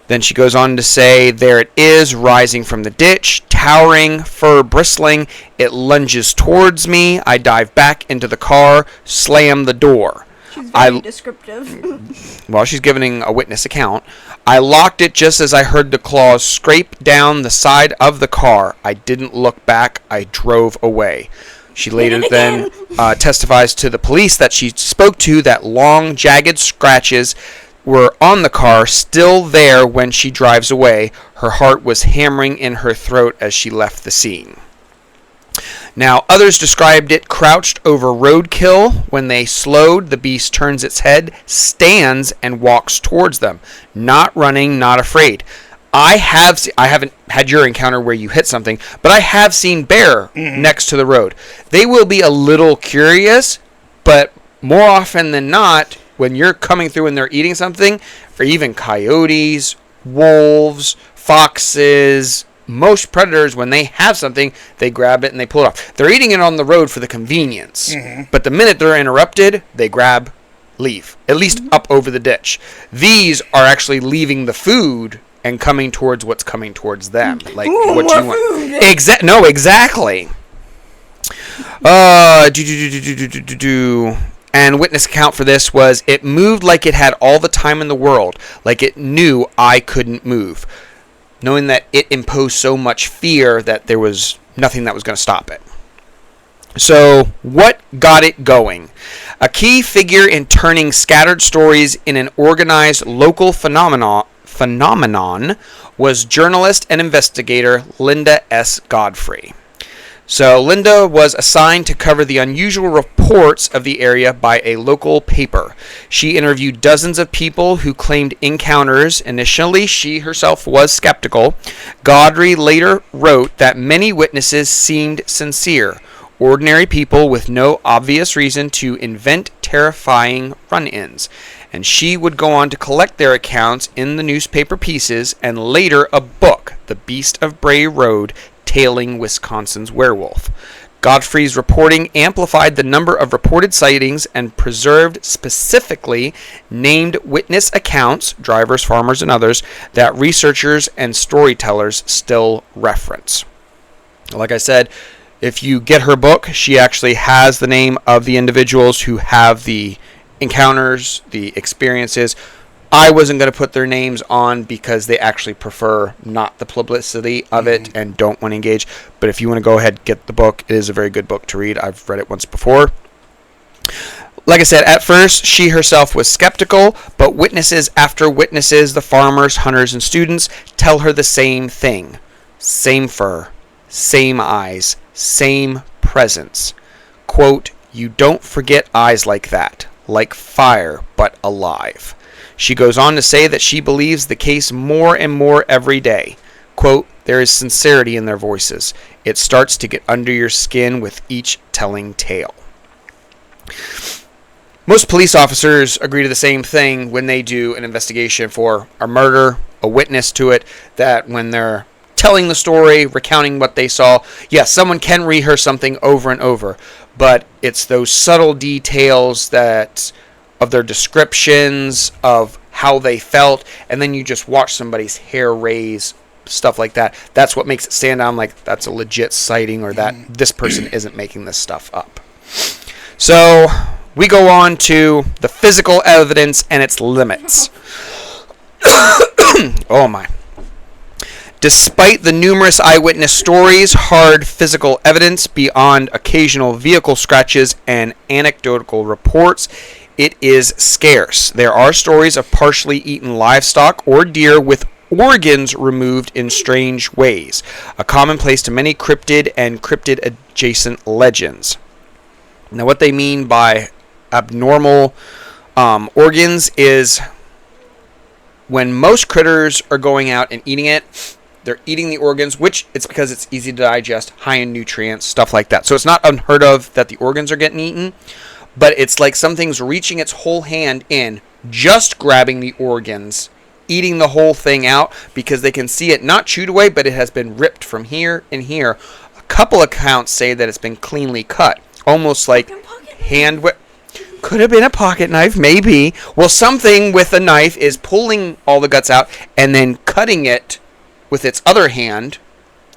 Speaker 2: Then she goes on to say, there it is, rising from the ditch, towering, fur bristling. It lunges towards me. I dive back into the car, slam the door.
Speaker 3: She's very descriptive.
Speaker 2: Well, she's giving a witness account. I locked it just as I heard the claws scrape down the side of the car. I didn't look back. I drove away. She later then testifies to the police that she spoke to that long, jagged scratches were on the car, still there when she drives away. Her heart was hammering in her throat as she left the scene. Now, others described it crouched over roadkill. When they slowed, the beast turns its head, stands, and walks towards them. Not running, not afraid. I haven't had your encounter where you hit something, but I have seen bear next to the road. They will be a little curious, but more often than not, when you're coming through and they're eating something, or even coyotes, wolves, foxes, most predators, when they have something, they grab it and they pull it off. They're eating it on the road for the convenience, but the minute they're interrupted, they grab, leave, at least up over the ditch. These are actually leaving the food and coming towards what's coming towards them. Like
Speaker 3: Ooh,
Speaker 2: what
Speaker 3: more
Speaker 2: you want.
Speaker 3: food.
Speaker 2: No, exactly. And witness account for this was, it moved like it had all the time in the world, like it knew I couldn't move, knowing that it imposed so much fear that there was nothing that was going to stop it. So, what got it going? A key figure in turning scattered stories in an organized local phenomenon was journalist and investigator Linda S. Godfrey. So Linda was assigned to cover the unusual reports of the area by a local paper. She interviewed dozens of people who claimed encounters. Initially, she herself was skeptical. Godfrey later wrote that many witnesses seemed sincere, ordinary people with no obvious reason to invent terrifying run-ins. And she would go on to collect their accounts in the newspaper pieces and later a book, The Beast of Bray Road, Tailing Wisconsin's Werewolf. Godfrey's reporting amplified the number of reported sightings and preserved specifically named witness accounts, drivers, farmers, and others, that researchers and storytellers still reference. Like I said, if you get her book, she actually has the name of the individuals who have the encounters, the experiences. I wasn't going to put their names on because they actually prefer not the publicity of it and don't want to engage. But if you want to go ahead, get the book. It is a very good book to read. I've read it once before. Like I said, at first, she herself was skeptical, but witnesses after witnesses, the farmers, hunters, and students, tell her the same thing. Same fur, same eyes, same presence. Quote, "You don't forget eyes like that, like fire, but alive." She goes on to say that she believes the case more and more every day. Quote, "There is sincerity in their voices. It starts to get under your skin with each telling tale." Most police officers agree to the same thing when they do an investigation for a murder, a witness to it, that when they're telling the story, recounting what they saw, yes, someone can rehearse something over and over, but it's those subtle details that of their descriptions of how they felt, and then you just watch somebody's hair raise, stuff like that. That's what makes it stand out like that's a legit sighting, or that this person isn't making this stuff up. So we go on to the physical evidence and its limits. Oh my. Despite the numerous eyewitness stories, hard physical evidence beyond occasional vehicle scratches and anecdotal reports, it is scarce. There are stories of partially eaten livestock or deer with organs removed in strange ways, a commonplace to many cryptid and cryptid-adjacent legends. Now, what they mean by abnormal organs is when most critters are going out and eating it, they're eating the organs, which it's because it's easy to digest, high in nutrients, stuff like that. So it's not unheard of that the organs are getting eaten, but it's like something's reaching its whole hand in, just grabbing the organs, eating the whole thing out, because they can see it not chewed away, but it has been ripped from here and here. A couple accounts say that it's been cleanly cut, almost like hand whip. Could have been a pocket knife, maybe. Well, something with a knife is pulling all the guts out and then cutting it with its other hand,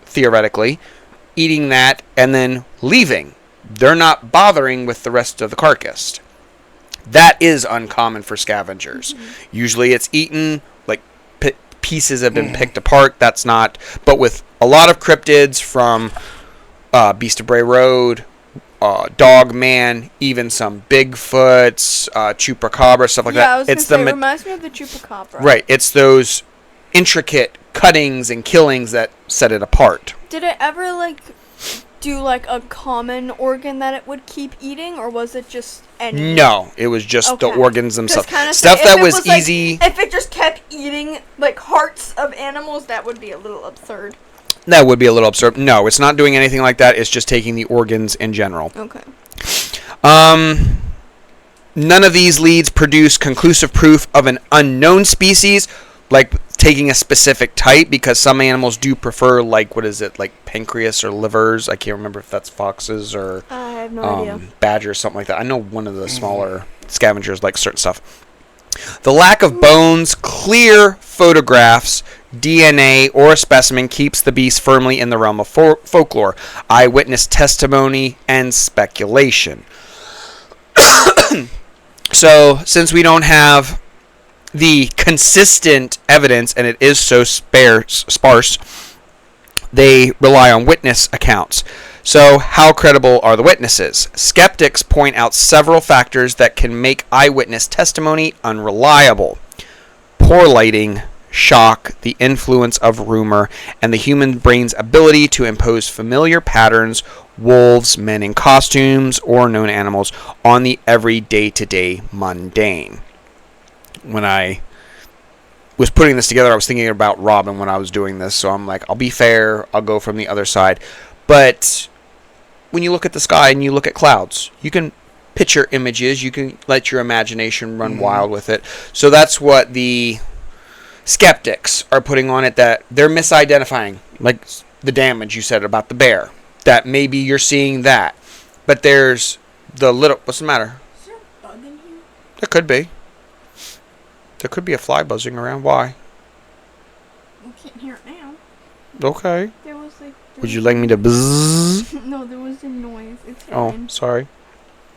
Speaker 2: theoretically, eating that and then leaving. They're not bothering with the rest of the carcass. That is uncommon for scavengers. Mm-hmm. Usually it's eaten, like pieces have been picked apart. That's not. But with a lot of cryptids from Beast of Bray Road, Dog Man, even some Bigfoots, Chupacabra, stuff like that.
Speaker 3: I was gonna say, it reminds me of the Chupacabra.
Speaker 2: Right. It's those intricate cuttings and killings that set it apart.
Speaker 3: Did it ever, do, a common organ that it would keep eating, or was it just any?
Speaker 2: No, it was just the organs themselves.
Speaker 3: Stuff
Speaker 2: that was easy.
Speaker 3: If it just kept eating, hearts of animals, that would be a little absurd.
Speaker 2: That would be a little absurd. No, it's not doing anything like that. It's just taking the organs in general.
Speaker 3: Okay.
Speaker 2: None of these leads produce conclusive proof of an unknown species, like taking a specific type, because some animals do prefer, pancreas or livers. I can't remember if that's foxes or
Speaker 3: I have no idea.
Speaker 2: Badgers, something like that. I know one of the smaller scavengers likes certain stuff. The lack of bones, clear photographs, DNA, or a specimen keeps the beast firmly in the realm of folklore, eyewitness testimony, and speculation. So, since we don't have the consistent evidence, and it is so sparse, they rely on witness accounts. So, how credible are the witnesses? Skeptics point out several factors that can make eyewitness testimony unreliable. Poor lighting, shock, the influence of rumor, and the human brain's ability to impose familiar patterns, wolves, men in costumes, or known animals, on the every day-to-day mundane. When I was putting this together, I was thinking about Robin when I was doing this, so I'm like, I'll be fair, I'll go from the other side. But when you look at the sky and you look at clouds, you can picture images, you can let your imagination run wild with it. So that's what the skeptics are putting on it, that they're misidentifying, like the damage you said about the bear, that maybe you're seeing that, but there's the little, what's the matter?
Speaker 3: Is there a bug in here?
Speaker 2: There could be. There could be a fly buzzing around. Why?
Speaker 3: I can't hear it now.
Speaker 2: Okay.
Speaker 3: There was like...
Speaker 2: Would you like me to buzz?
Speaker 3: No, there was a noise. It's
Speaker 2: Oh,
Speaker 3: hidden.
Speaker 2: sorry.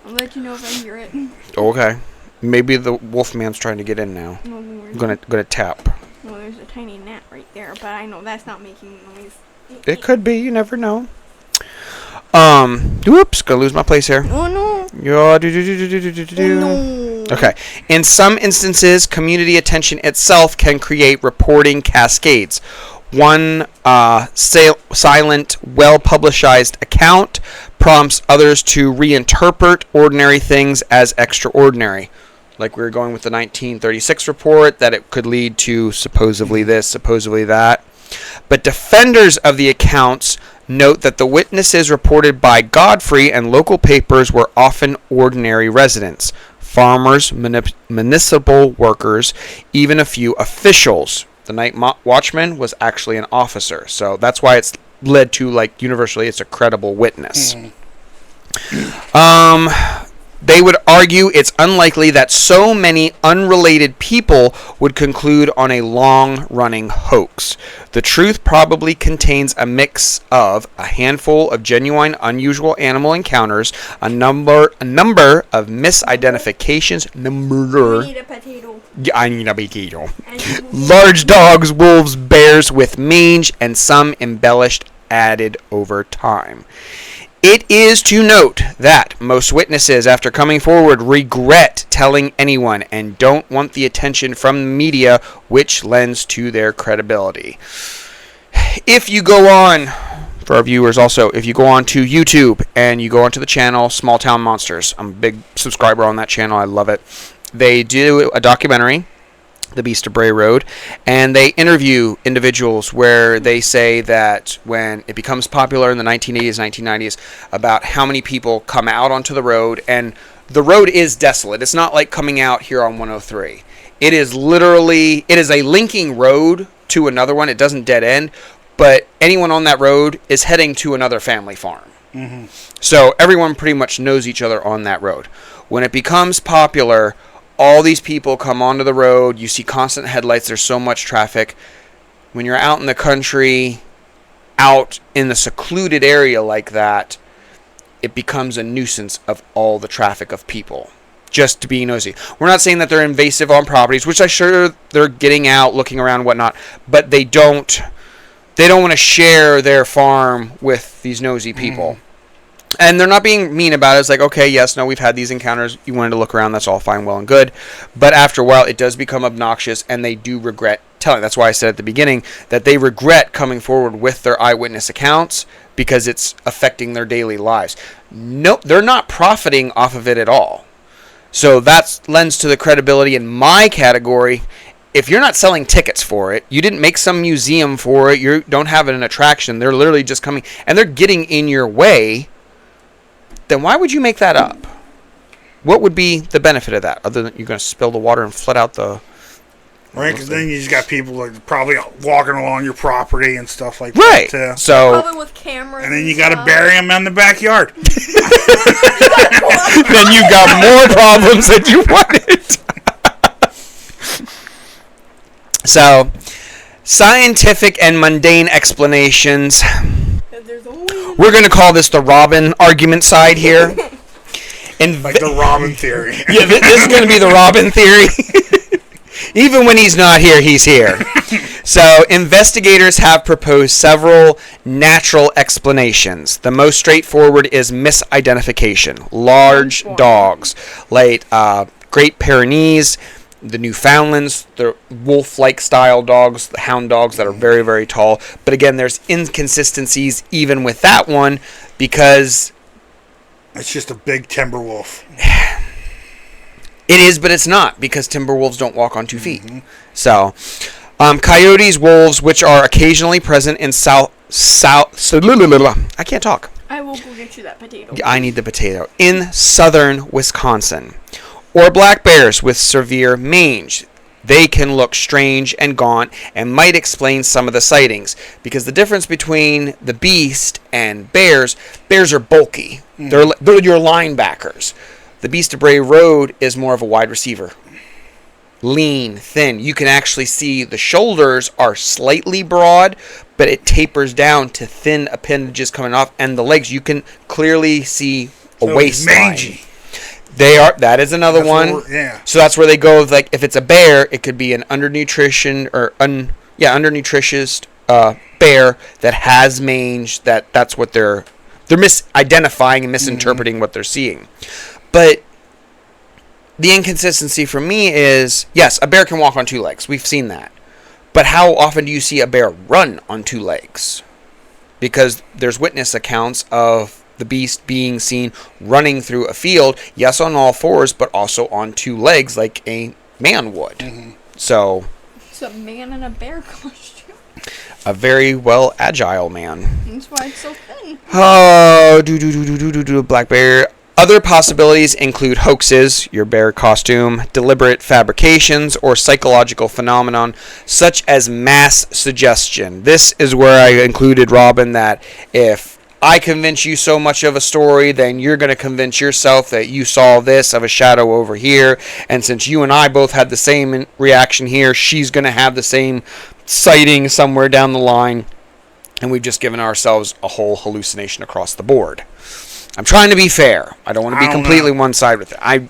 Speaker 3: I'll let you know if I hear it.
Speaker 2: Okay. Maybe the Wolfman's trying to get in now.
Speaker 3: No,
Speaker 2: I'm gonna tap.
Speaker 3: Well, there's a tiny gnat right there, but I know that's not making noise.
Speaker 2: It could be. You never know. Whoops. Gonna lose my place here.
Speaker 3: Oh no.
Speaker 2: Yeah.
Speaker 3: Oh no.
Speaker 2: Okay. In some instances, community attention itself can create reporting cascades. One silent, well-publicized account prompts others to reinterpret ordinary things as extraordinary. Like we were going with the 1936 report, that it could lead to supposedly this, supposedly that. But defenders of the accounts note that the witnesses reported by Godfrey and local papers were often ordinary residents, farmers, municipal workers, even a few officials. The night watchman was actually an officer, so that's why it's led to, like, universally, it's a credible witness. They would argue it's unlikely that so many unrelated people would conclude on a long-running hoax. The truth probably contains a mix of a handful of genuine, unusual animal encounters, a number of misidentifications.
Speaker 3: I need a potato.
Speaker 2: I need a potato. Large dogs, wolves, bears with mange, and some embellished added over time. It is to note that most witnesses, after coming forward, regret telling anyone and don't want the attention from the media, which lends to their credibility. If you go on, for our viewers also, if you go on to YouTube and you go onto the channel Small Town Monsters, I'm a big subscriber on that channel, I love it. They do a documentary, The Beast of Bray Road, and they interview individuals where they say that when it becomes popular in the 1980s, 1990s, about how many people come out onto the road, and the road is desolate. It's not like coming out here on 103. It is literally, it is a linking road to another one. It doesn't dead end, but anyone on that road is heading to another family farm. Mm-hmm. So everyone pretty much knows each other on that road. When it becomes popular, all these people come onto the road. You see constant headlights. There's so much traffic. When you're out in the country, out in the secluded area like that, it becomes a nuisance of all the traffic of people just to be nosy. We're not saying that they're invasive on properties, which I'm sure they're getting out, looking around, and whatnot, but they don't want to share their farm with these nosy people. And they're not being mean about it. It's like, okay, yes, no, we've had these encounters. You wanted to look around. That's all fine, well, and good. But after a while, it does become obnoxious, and they do regret telling. That's why I said at the beginning that they regret coming forward with their eyewitness accounts because it's affecting their daily lives. No, they're not profiting off of it at all. So that lends to the credibility in my category. If you're not selling tickets for it, you didn't make some museum for it, you don't have an attraction, they're literally just coming, and they're getting in your way, then why would you make that up? What would be the benefit of that, other than you're going to spill the water and flood out the...
Speaker 1: Right, because then you just got people like probably walking along your property and stuff like
Speaker 2: right.
Speaker 1: that, too.
Speaker 2: So,
Speaker 3: probably with cameras.
Speaker 1: And then you got to bury them in the backyard.
Speaker 2: then you got more problems than you wanted. So, Scientific and mundane explanations.
Speaker 3: There's only
Speaker 2: We're going to call this the Robin argument side here.
Speaker 1: Like the Robin theory.
Speaker 2: Yeah, this is going to be the Robin theory. Even when he's not here, he's here. So, investigators have proposed several natural explanations. The most straightforward is misidentification. Large dogs, like Great Pyrenees, the Newfoundlands, the wolf-like style dogs, the hound dogs that are very, very tall. But again, there's inconsistencies even with that one because
Speaker 1: it's just a big timber wolf.
Speaker 2: It is, but it's not because timber wolves don't walk on 2 feet. Mm-hmm. So, coyotes, wolves, which are occasionally present in I can't talk.
Speaker 3: I will go get you that potato.
Speaker 2: I need the potato. In southern Wisconsin. Or black bears with severe mange. They can look strange and gaunt and might explain some of the sightings. Because the difference between the beast and bears are bulky. Mm. They're your linebackers. The beast of Bray Road is more of a wide receiver. Lean, thin. You can actually see the shoulders are slightly broad, but it tapers down to thin appendages coming off. And the legs, you can clearly see a waistline. Mangy. They are. That is another one.
Speaker 1: Yeah.
Speaker 2: So that's where they go. Like if it's a bear, it could be an undernutrition or undernutritious bear that has mange. That's what they're misidentifying and misinterpreting what they're seeing. But the inconsistency for me is, yes, a bear can walk on 2 legs. We've seen that. But how often do you see a bear run on 2 legs? Because there's witness accounts of the beast being seen running through a field, yes, on all 4s, but also on 2 legs like a man would. Mm-hmm. So
Speaker 3: it's a man in a bear costume.
Speaker 2: A very well agile man.
Speaker 3: That's why it's so thin.
Speaker 2: Oh, black bear. Other possibilities include hoaxes, your bear costume, deliberate fabrications, or psychological phenomenon such as mass suggestion. This is where I included, Robin, that if I convince you so much of a story, then you're going to convince yourself that you saw this of a shadow over here. And since you and I both had the same reaction here, she's going to have the same sighting somewhere down the line. And we've just given ourselves a whole hallucination across the board. I'm trying to be fair. I don't want to be completely one side with it. I'm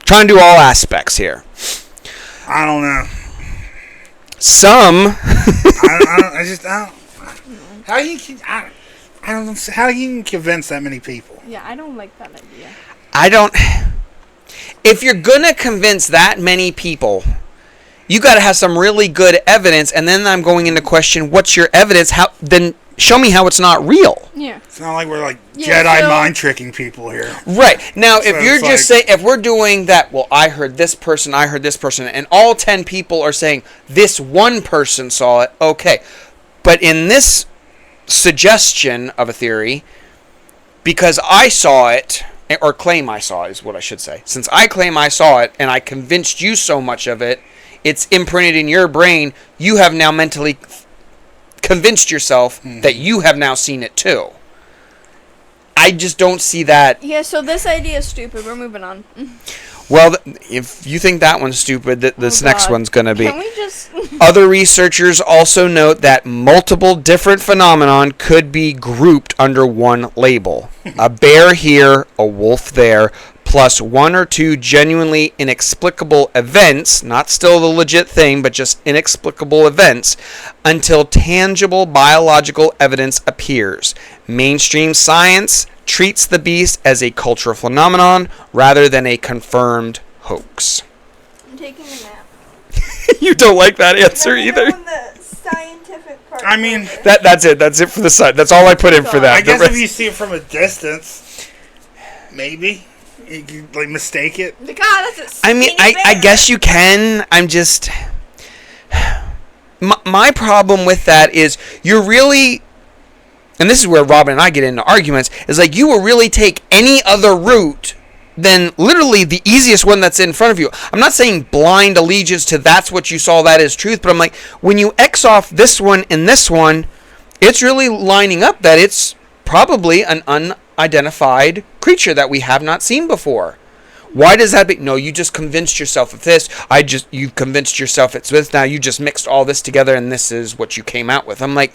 Speaker 2: trying to do all aspects here.
Speaker 1: I don't know.
Speaker 2: Some.
Speaker 1: I don't. How you can? I don't know. How you can convince that many people?
Speaker 3: Yeah, I don't like that idea.
Speaker 2: I don't. If you're gonna convince that many people, you got to have some really good evidence. And then I'm going into question: what's your evidence? How then? Show me how it's not real.
Speaker 3: Yeah.
Speaker 1: It's not like we're like Jedi mind tricking people here.
Speaker 2: Right. Now, if you're just saying, if we're doing that, well, I heard this person, and all 10 people are saying this one person saw it, okay. But in this suggestion of a theory, because I saw it, or claim I saw it is what I should say. Since I claim I saw it, and I convinced you so much of it, it's imprinted in your brain, you have now mentally convinced yourself that you have now seen it too. I just don't see that.
Speaker 3: Yeah, so this idea is stupid. We're moving on.
Speaker 2: Well, if you think that one's stupid, this next one's going to be.
Speaker 3: Can we just...
Speaker 2: Other researchers also note that multiple different phenomenon could be grouped under one label. A bear here, a wolf there, plus 1 or 2 genuinely inexplicable events, not still the legit thing, but just inexplicable events, until tangible biological evidence appears. Mainstream science treats the beast as a cultural phenomenon rather than a confirmed hoax.
Speaker 3: I'm taking a nap.
Speaker 2: You don't like that answer either?
Speaker 3: The scientific part.
Speaker 1: I mean,
Speaker 2: that's it. That's it for the side. That's all I put in for that.
Speaker 1: I guess if you see it from a distance, maybe. You can, like, mistake it.
Speaker 3: God, that's a
Speaker 2: I mean, I guess you can. I'm just... My problem with that is you're really... And this is where Robin and I get into arguments. Is like you will really take any other route than literally the easiest one that's in front of you. I'm not saying blind allegiance to that's what you saw, that is truth. But I'm like, when you X off this one and this one, it's really lining up that it's probably an unidentified creature that we have not seen before. Why does that be? No, you just convinced yourself of this. You've convinced yourself it's this. Now you just mixed all this together and this is what you came out with. I'm like,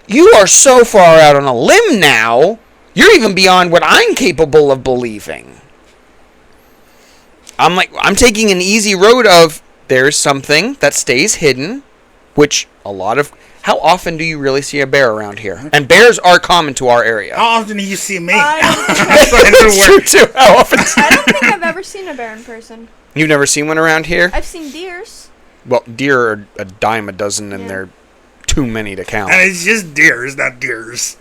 Speaker 2: you are so far out on a limb now. You're even beyond what I'm capable of believing. I'm like, I'm taking an easy road of there's something that stays hidden, which how often do you really see a bear around here? And bears are common to our area.
Speaker 1: How often do you see me?
Speaker 2: That's true too. How often?
Speaker 3: I don't think I've ever seen a bear in person.
Speaker 2: You've never seen one around here?
Speaker 3: I've seen deers.
Speaker 2: Well, deer are a dime a dozen, and they're too many to count.
Speaker 1: And it's just deers, not deers.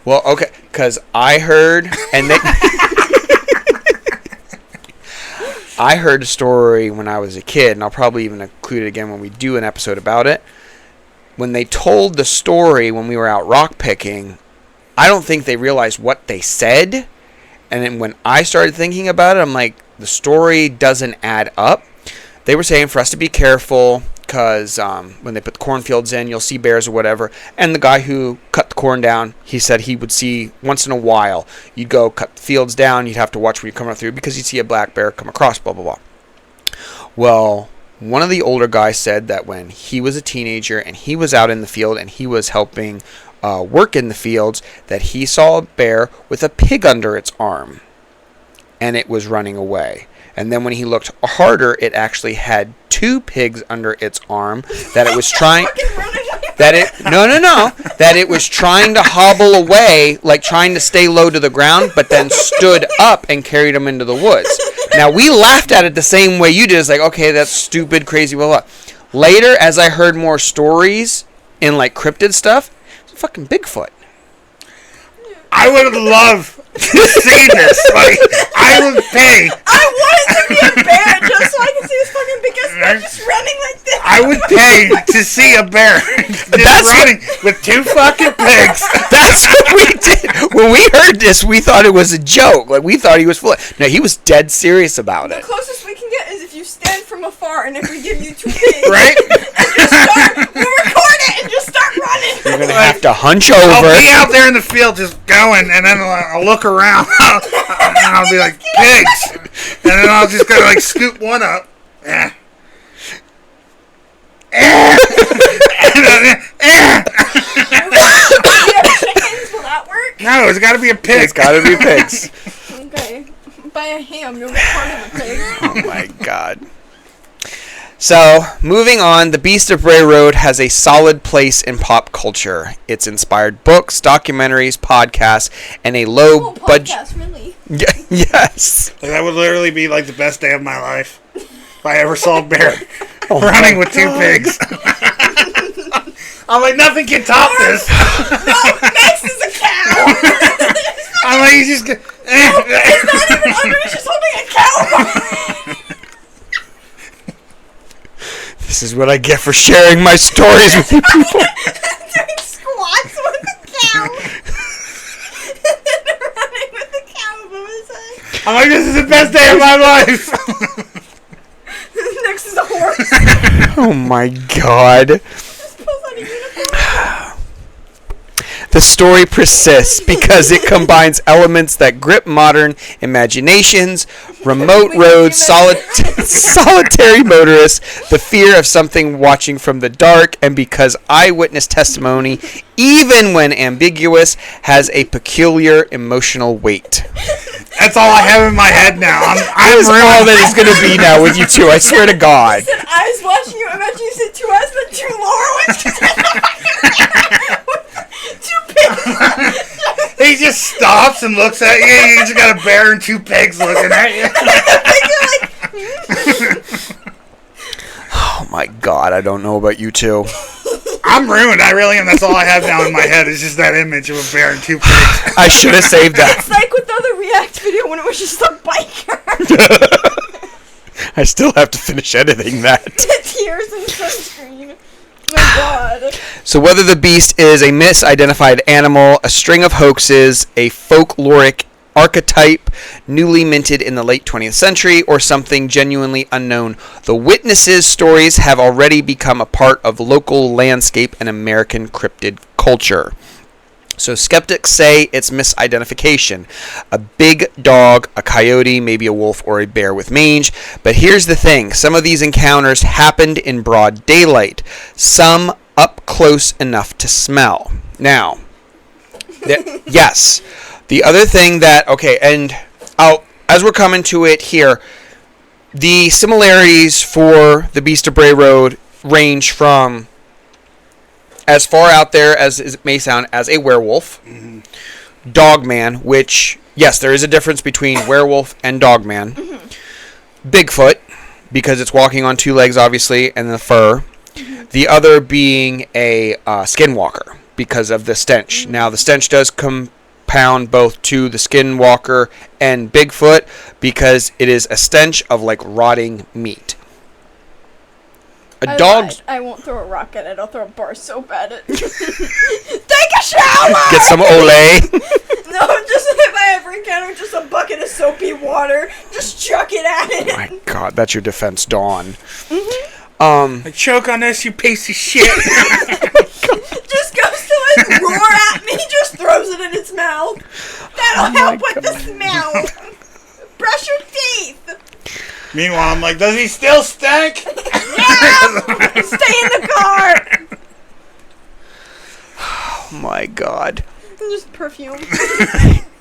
Speaker 2: Well, okay, because I heard, I heard a story when I was a kid, and I'll probably even include it again when we do an episode about it. When they told the story when we were out rock picking, I don't think they realized what they said. And then when I started thinking about it, I'm like, the story doesn't add up. They were saying for us to be careful because when they put the cornfields in, you'll see bears or whatever. And the guy who cut the corn down, he said he would see once in a while. You'd go cut the fields down, you'd have to watch where you're coming through because you'd see a black bear come across, blah, blah, blah. Well, one of the older guys said that when he was a teenager and he was out in the field and he was helping work in the fields, that he saw a bear with a pig under its arm and it was running away. And then when he looked harder, it actually had 2 pigs under its arm that it was trying that it was trying to hobble away, like trying to stay low to the ground, but then stood up and carried him into the woods. Now, we laughed at it the same way you did. It's like, okay, that's stupid, crazy, blah, blah. Later, as I heard more stories in, like, cryptid stuff, it's a fucking Bigfoot.
Speaker 1: I would love to see this. Like, I would pay.
Speaker 3: I want it to be a bear just so I can see this fucking big ass bear just running like this.
Speaker 1: I would pay to see a bear just running with 2 fucking pigs.
Speaker 2: That's what we did. When we heard this, we thought it was a joke. Like, we thought he was full. No, he was dead serious about
Speaker 3: The
Speaker 2: it.
Speaker 3: closest we can get is if you stand from afar and if we give you 2 pigs.
Speaker 1: Right?
Speaker 3: We'll record it and just start running.
Speaker 2: You're going to have to hunch over.
Speaker 1: I'll be out there in the field just going, and then I'll look around, and I'll be like, pigs. And then I'll just go, like, scoop one up.
Speaker 3: Chickens, will that work?
Speaker 1: No, it's got to be a pig.
Speaker 2: It's got to be pigs.
Speaker 3: Okay. Buy a ham, you'll get part of the pig.
Speaker 2: Oh, my God. So, moving on, The Beast of Bray Road has a solid place in pop culture. It's inspired books, documentaries, podcasts, and a low budget.
Speaker 3: Podcast, really?
Speaker 2: Yes.
Speaker 1: Like, that would literally be like the best day of my life if I ever saw a bear running with 2 pigs. I'm like, nothing can top this.
Speaker 3: No, next is a cow.
Speaker 1: I'm like, you just.
Speaker 3: It's not even under, it's just holding a cow.
Speaker 2: This is what I get for sharing my stories with you people.
Speaker 3: Doing squats with a cow. Running with a cow above his head.
Speaker 1: I'm like, this is the best day of my life.
Speaker 3: Next is a horse.
Speaker 2: Oh my God.
Speaker 3: Just pulls out a unicorn.
Speaker 2: The story persists because it combines elements that grip modern imaginations, remote roads, solitary motorists, the fear of something watching from the dark, and because eyewitness testimony, even when ambiguous, has a peculiar emotional weight.
Speaker 1: That's all I have in my head now.
Speaker 2: That's all that is going to be now with you two, I swear to God.
Speaker 3: I said I was watching you, imagine you said 2 eyes and then 2 lower ones. 2 pigs.
Speaker 1: He just stops and looks at you. You just got a bear and 2 pigs looking at you.
Speaker 2: Oh my God, I don't know about you two.
Speaker 1: I'm ruined. I really am. That's all I have now in my head is just that image of a bear and 2 pigs.
Speaker 2: I should have saved that.
Speaker 3: It's like with the other React video when it was just a biker.
Speaker 2: I still have to finish editing that.
Speaker 3: Tears and sunscreen. My God.
Speaker 2: So whether the beast is a misidentified animal, a string of hoaxes, a folkloric archetype newly minted in the late 20th century, or something genuinely unknown, the witnesses' stories have already become a part of local landscape and American cryptid culture. So skeptics say it's misidentification. A big dog, a coyote, maybe a wolf or a bear with mange. But here's the thing. Some of these encounters happened in broad daylight. Some up close enough to smell. Now, yes. The other thing that, okay, and as we're coming to it here, the similarities for the Beast of Bray Road range from as far out there as it may sound as a werewolf, Dogman, which, yes, there is a difference between werewolf and Dogman, Bigfoot, because it's walking on two legs, obviously, and the fur, the other being a skinwalker because of the stench. Now, the stench does compound both to the skinwalker and Bigfoot because it is a stench of like rotting meat.
Speaker 3: I won't throw a rock at it. I'll throw a bar soap at it. Take a shower!
Speaker 2: Get some Olay.
Speaker 3: No, just if I ever encounter just a bucket of soapy water, just chuck it at it.
Speaker 2: Oh my God, that's your defense, Dawn.
Speaker 1: Like, choke on this, you piece of shit.
Speaker 3: Just goes to it, roar at me, just throws it in its mouth. That'll help with the smell. Brush your teeth.
Speaker 1: Meanwhile, I'm like, does he still stink?
Speaker 3: Yeah! Stay in the car!
Speaker 2: Oh my God.
Speaker 3: Just perfume.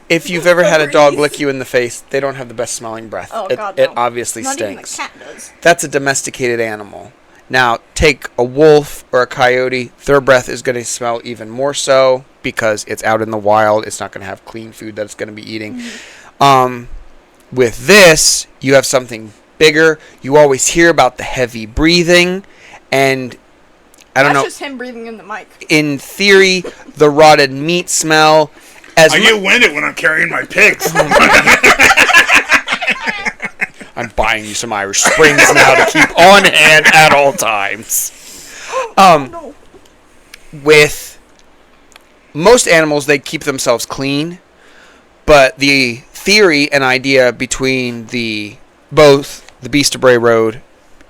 Speaker 2: If you've ever had a dog lick you in the face, they don't have the best smelling breath.
Speaker 3: Oh, God,
Speaker 2: It
Speaker 3: no.
Speaker 2: obviously
Speaker 3: Not
Speaker 2: stinks.
Speaker 3: even the cat does.
Speaker 2: That's a domesticated animal. Now, take a wolf or a coyote, their breath is going to smell even more so because it's out in the wild. It's not going to have clean food that it's going to be eating. With this, you have something bigger. You always hear about the heavy breathing, and I don't know.
Speaker 3: That's just him breathing in the mic.
Speaker 2: In theory, the rotted meat smell. I
Speaker 1: get winded when I'm carrying my pigs.
Speaker 2: I'm buying you some Irish Springs now to keep on hand at all times.
Speaker 3: No.
Speaker 2: With most animals, they keep themselves clean, but the theory and idea between both the Beast of Bray Road,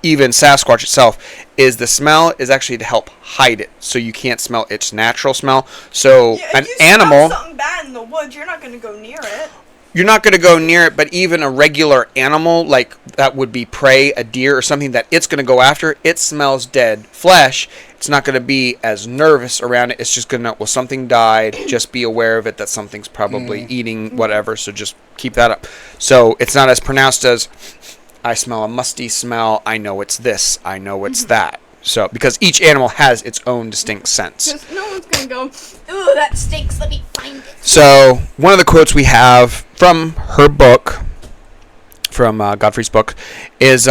Speaker 2: even Sasquatch itself, is the smell is actually to help hide it, so you can't smell its natural smell. So an animal,
Speaker 3: if you smell something bad in the woods, you're not going to go near it.
Speaker 2: You're not going to go near it, but even a regular animal, like that would be prey, a deer or something that it's going to go after, it smells dead flesh. It's not going to be as nervous around it. It's just going to, well, something died. Just be aware of it, that something's probably eating whatever, so just keep that up. So it's not as pronounced as, I smell a musty smell, I know it's this, I know it's that. So, because each animal has its own distinct sense.
Speaker 3: Because no one's going to go, ooh, that stinks, let me find it.
Speaker 2: So, one of the quotes we have from her book, from Godfrey's book, is,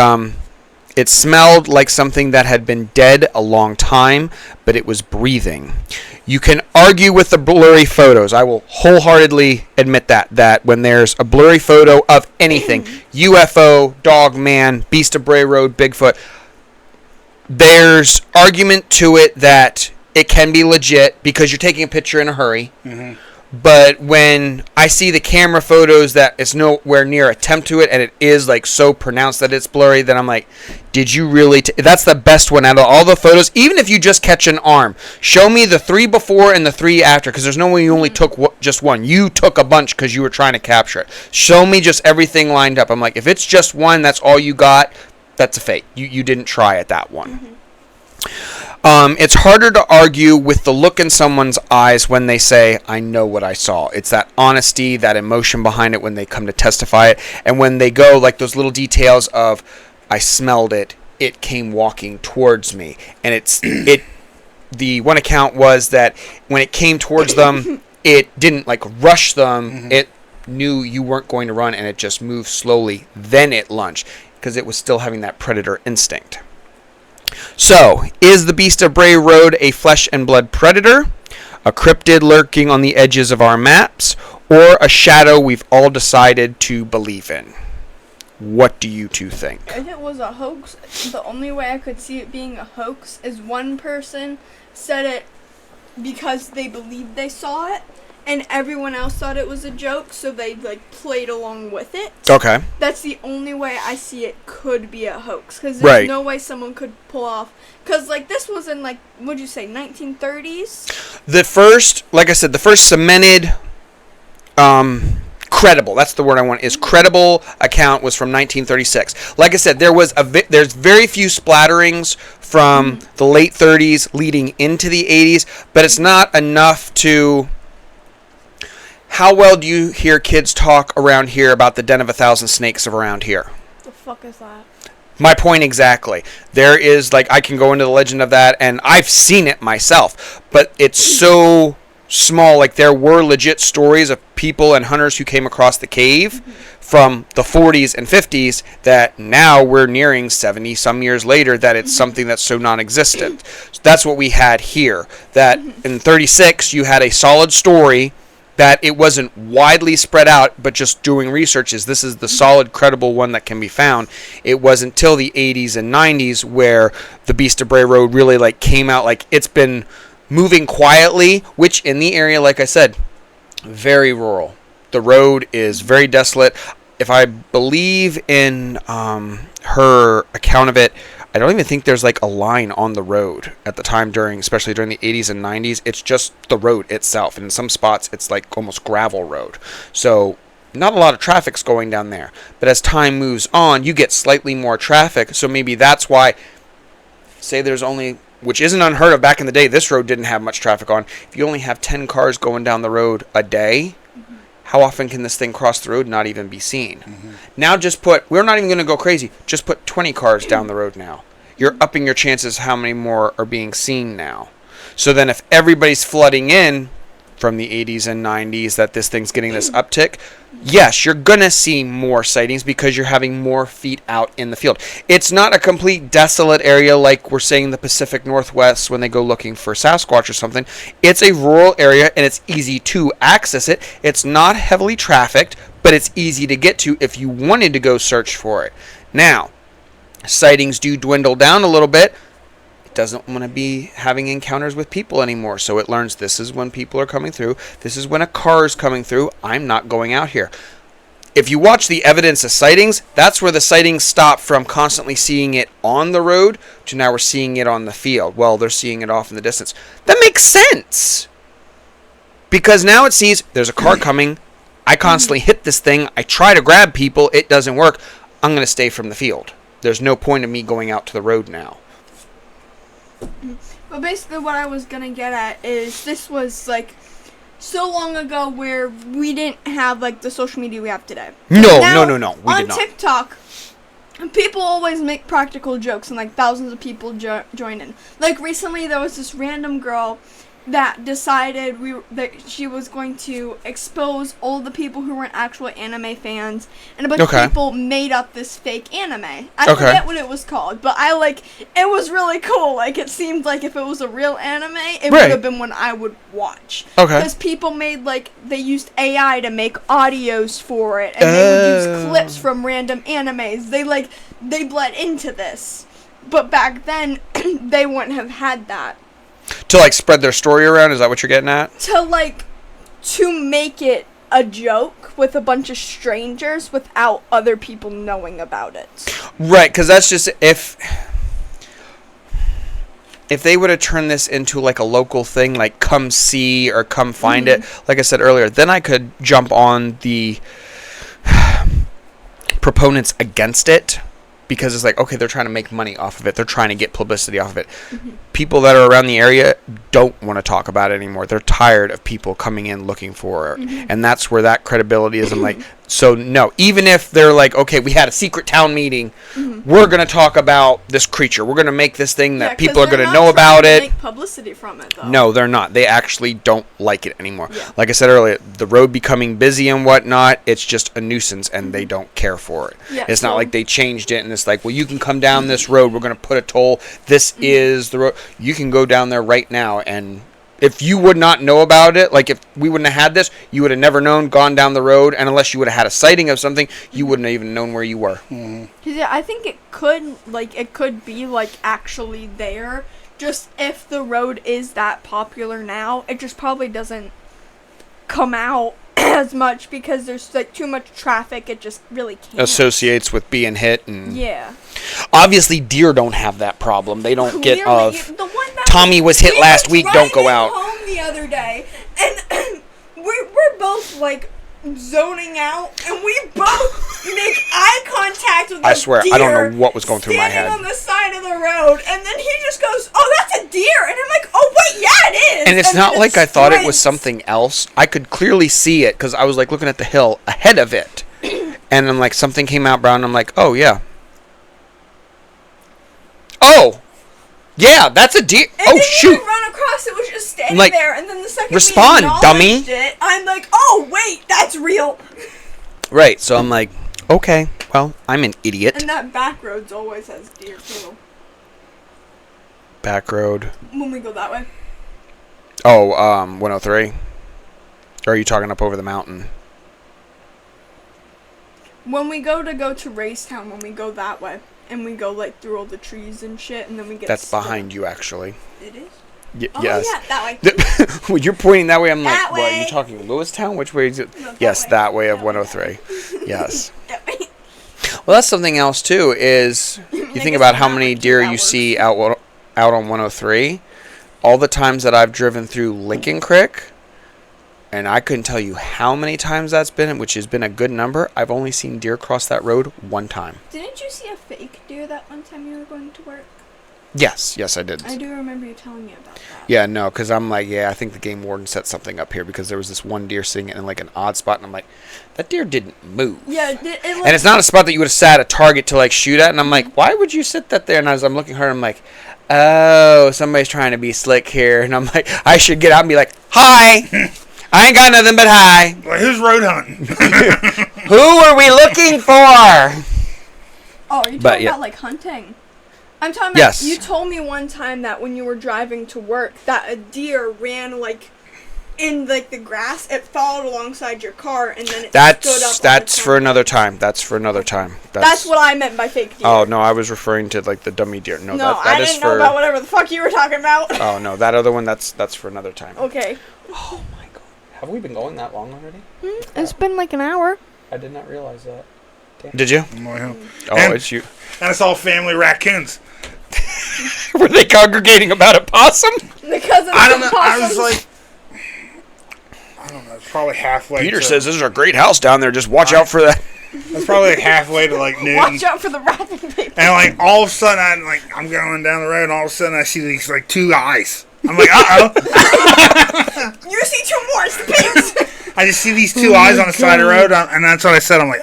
Speaker 2: it smelled like something that had been dead a long time, but it was breathing. You can argue with the blurry photos. I will wholeheartedly admit that when there's a blurry photo of anything, UFO, Dogman, Beast of Bray Road, Bigfoot, there's argument to it that it can be legit because you're taking a picture in a hurry. But when I see the camera photos that it's nowhere near attempt to it, and it is like so pronounced that it's blurry, then I'm like, did you really? That's the best one out of all the photos. Even if you just catch an arm, show me the 3 before and the 3 after, because there's no way you only took just one. You took a bunch because you were trying to capture it. Show me just everything lined up. I'm like, if it's just one, that's all you got, that's a fake. You didn't try at that one. It's harder to argue with the look in someone's eyes when they say, I know what I saw. It's that honesty, that emotion behind it when they come to testify it. And when they go, like those little details of, I smelled it, it came walking towards me. And the one account was that when it came towards them, it didn't like rush them. It knew you weren't going to run, and it just moved slowly. Then it lunged because it was still having that predator instinct. So, is the Beast of Bray Road a flesh and blood predator, a cryptid lurking on the edges of our maps, or a shadow we've all decided to believe in? What do you two think?
Speaker 3: If it was a hoax, the only way I could see it being a hoax is one person said it because they believed they saw it, and everyone else thought it was a joke, so they like played along with it.
Speaker 2: Okay.
Speaker 3: That's the only way I see it could be a hoax, because there's no way someone could pull off. Because like this was in like, what'd you say, 1930s?
Speaker 2: The first, like I said, the first cemented, credible. That's the word I want. Is credible account was from 1936. Like I said, there's very few splatterings from the late 30s leading into the 80s, but it's not enough to. How well do you hear kids talk around here about the den of 1,000 snakes around here?
Speaker 3: The fuck is that?
Speaker 2: My point exactly. There is, like, I can go into the legend of that, and I've seen it myself, but it's so small. Like, there were legit stories of people and hunters who came across the cave from the 40s and 50s that now we're nearing 70 some years later that it's something that's so non-existent. So that's what we had here. That in 36 you had a solid story that it wasn't widely spread out, but just doing research is this is the solid, credible one that can be found. It wasn't until the 80s and 90s where the Beast of Bray Road really like came out. Like, it's been moving quietly, which in the area, like I said, very rural. The road is very desolate. If I believe in her account of it, I don't even think there's like a line on the road at the time especially during the 80s and 90s. It's just the road itself. And in some spots, it's like almost gravel road. So not a lot of traffic's going down there. But as time moves on, you get slightly more traffic. So maybe that's why, say there's only, which isn't unheard of back in the day, this road didn't have much traffic on. If you only have 10 cars going down the road a day, how often can this thing cross the road and not even be seen? Now we're not even going to go crazy, just put 20 cars down the road now. You're upping your chances how many more are being seen now. So then if everybody's flooding in from the 80s and 90s that this thing's getting this uptick, yes, you're going to see more sightings because you're having more feet out in the field. It's not a complete desolate area like we're saying in the Pacific Northwest when they go looking for Sasquatch or something. It's a rural area and it's easy to access it. It's not heavily trafficked, but it's easy to get to if you wanted to go search for it. Now, sightings do dwindle down a little bit. Doesn't want to be having encounters with people anymore, so it learns this is when people are coming through, this is when a car is coming through, I'm not going out here. If you watch the evidence of sightings, that's where the sightings stop from constantly seeing it on the road to now we're seeing it on the field. Well, they're seeing it off in the distance. That makes sense, because now it sees there's a car coming, I constantly hit this thing, I try to grab people, it doesn't work, I'm going to stay from the field. There's no point in me going out to the road now.
Speaker 3: But basically what I was going to get at is this was like so long ago where we didn't have like the social media we have today.
Speaker 2: No. We did not.
Speaker 3: On TikTok, people always make practical jokes and like thousands of people join in. Like recently there was this random girl that decided that she was going to expose all the people who weren't actual anime fans, and a bunch of people made up this fake anime. I forget what it was called, but it was really cool. Like, it seemed like if it was a real anime, it would have been one I would watch. Because people made, they used AI to make audios for it, and they would use clips from random animes. They bled into this. But back then, they wouldn't have had that.
Speaker 2: To spread their story around, is that what you're getting at?
Speaker 3: To make it a joke with a bunch of strangers without other people knowing about it.
Speaker 2: Right, because that's just if they would have turned this into a local thing, like come see or come find it, like I said earlier, then I could jump on the proponents against it. Because it's okay, they're trying to make money off of it. They're trying to get publicity off of it. People that are around the area don't want to talk about it anymore. They're tired of people coming in looking for it. And that's where that credibility is. So no, even if they're okay, we had a secret town meeting. We're going to talk about this creature. We're going to make this thing that people are going to know about it.
Speaker 3: Make publicity from it, though.
Speaker 2: No, they're not. They actually don't like it anymore.
Speaker 3: Yeah.
Speaker 2: Like I said earlier, the road becoming busy and whatnot, it's just a nuisance and they don't care for it.
Speaker 3: Yeah,
Speaker 2: it's not like they changed it and it's well, you can come down this road. We're going to put a toll. This is the road. You can go down there right now, and if you would not know about it, if we wouldn't have had this, you would have never known, gone down the road, and unless you would have had a sighting of something, you wouldn't have even known where you were.
Speaker 3: Yeah, I think it could be actually there. Just if the road is that popular now, it just probably doesn't come out as much because there's like too much traffic. It just really can't.
Speaker 2: Associates with being hit and
Speaker 3: Yeah.
Speaker 2: obviously deer don't have that problem. They don't get
Speaker 3: Clearly,
Speaker 2: of
Speaker 3: the one that
Speaker 2: Tommy was hit last week, don't go out.
Speaker 3: Home the other day, and we're both like zoning out, and we both make eye contact with
Speaker 2: I swear, I don't know what was going through my head.
Speaker 3: standing on the side of the road, and then he just goes, "Oh, that's a deer," and I'm like, "Oh wait, yeah, it is."
Speaker 2: And it's not
Speaker 3: then
Speaker 2: like I thought it was
Speaker 3: sprints.
Speaker 2: something else. I could clearly see it because I was like looking at the hill ahead of it, and I'm like something came out brown. And I'm like, oh yeah, oh yeah, that's a deer.
Speaker 3: And
Speaker 2: Oh
Speaker 3: then
Speaker 2: shoot!
Speaker 3: You run across, it was just standing
Speaker 2: Like,
Speaker 3: there, and then the second
Speaker 2: respond,
Speaker 3: we acknowledged
Speaker 2: dummy.
Speaker 3: it, I'm like, "Oh wait, that's real."
Speaker 2: Right. So I'm like, okay, well, I'm an idiot.
Speaker 3: And that back roads always has deer too.
Speaker 2: Back road.
Speaker 3: When we go that way.
Speaker 2: Oh, 103. Or are you talking up over the mountain?
Speaker 3: When we go to Racetown, when we go that way, and we go like through all the trees and shit, and then we get
Speaker 2: That's
Speaker 3: stuck.
Speaker 2: behind you, actually.
Speaker 3: It is?
Speaker 2: Oh, yes.
Speaker 3: yeah, that way.
Speaker 2: When you're pointing that way, I'm like,
Speaker 3: That
Speaker 2: what, are
Speaker 3: way.
Speaker 2: you talking Lewistown? Which way is it?
Speaker 3: No,
Speaker 2: Yes, that way of
Speaker 3: That way.
Speaker 2: 103. Yes.
Speaker 3: That way.
Speaker 2: Well, that's something else, too, is you
Speaker 3: I
Speaker 2: think
Speaker 3: guess
Speaker 2: about how
Speaker 3: not
Speaker 2: many
Speaker 3: like
Speaker 2: deer
Speaker 3: 2
Speaker 2: you
Speaker 3: hours.
Speaker 2: see out on 103. All the times that I've driven through Lincoln Creek, and I couldn't tell you how many times that's been, which has been a good number. I've only seen deer cross that road one time.
Speaker 3: Didn't you see a fake deer that one time you were going to work?
Speaker 2: Yes, I did.
Speaker 3: I do remember you telling me about that.
Speaker 2: Yeah, no, because I'm like, yeah, I think the game warden set something up here because there was this one deer sitting in like an odd spot, and I'm like, that deer didn't move.
Speaker 3: Yeah, it looked,
Speaker 2: And it's not a spot that you would have sat a target to like shoot at, and I'm like, why would you sit that there? And as I'm looking at her, I'm like, oh, somebody's trying to be slick here, and I'm like, I should get out and be like, hi, I ain't got nothing but hi.
Speaker 1: Well, who's road hunting?
Speaker 2: Who are we looking for?
Speaker 3: Oh, you're
Speaker 2: But,
Speaker 3: talking
Speaker 2: yeah.
Speaker 3: about like hunting. I'm talking about,
Speaker 2: Yes.
Speaker 3: you told me one time that when you were driving to work that a deer ran like in like the grass, it followed alongside your car, and then it stood up.
Speaker 2: That's for another time. That's for another time.
Speaker 3: That's what I meant by fake deer.
Speaker 2: Oh no, I was referring to like the dummy deer. No,
Speaker 3: No,
Speaker 2: that
Speaker 3: I
Speaker 2: is
Speaker 3: didn't
Speaker 2: for.
Speaker 3: know about whatever the fuck you were talking about.
Speaker 2: Oh no, that other one. That's for another time.
Speaker 3: Okay.
Speaker 2: Oh my god, have we been going that long already?
Speaker 3: It's been like an hour.
Speaker 2: I did not realize that. Damn. Did you?
Speaker 1: Well,
Speaker 2: Oh,
Speaker 1: and,
Speaker 2: it's you.
Speaker 1: and it's all family raccoons.
Speaker 2: Were they congregating about a possum?
Speaker 3: Because of
Speaker 1: I don't
Speaker 3: the
Speaker 1: know. I was
Speaker 3: possums.
Speaker 1: like, I don't know. It's probably halfway.
Speaker 2: Peter
Speaker 1: to,
Speaker 2: says this is a great house down there. Just watch out for that.
Speaker 1: it's probably like halfway to like Newton.
Speaker 3: Watch out for the wrapping paper.
Speaker 1: And like all of a sudden, I'm going down the road, and all of a sudden I see these like 2 eyes. I'm like,
Speaker 3: You see 2 more spins.
Speaker 1: I just see these 2 eyes on the side of the road, and that's what I said. I'm like,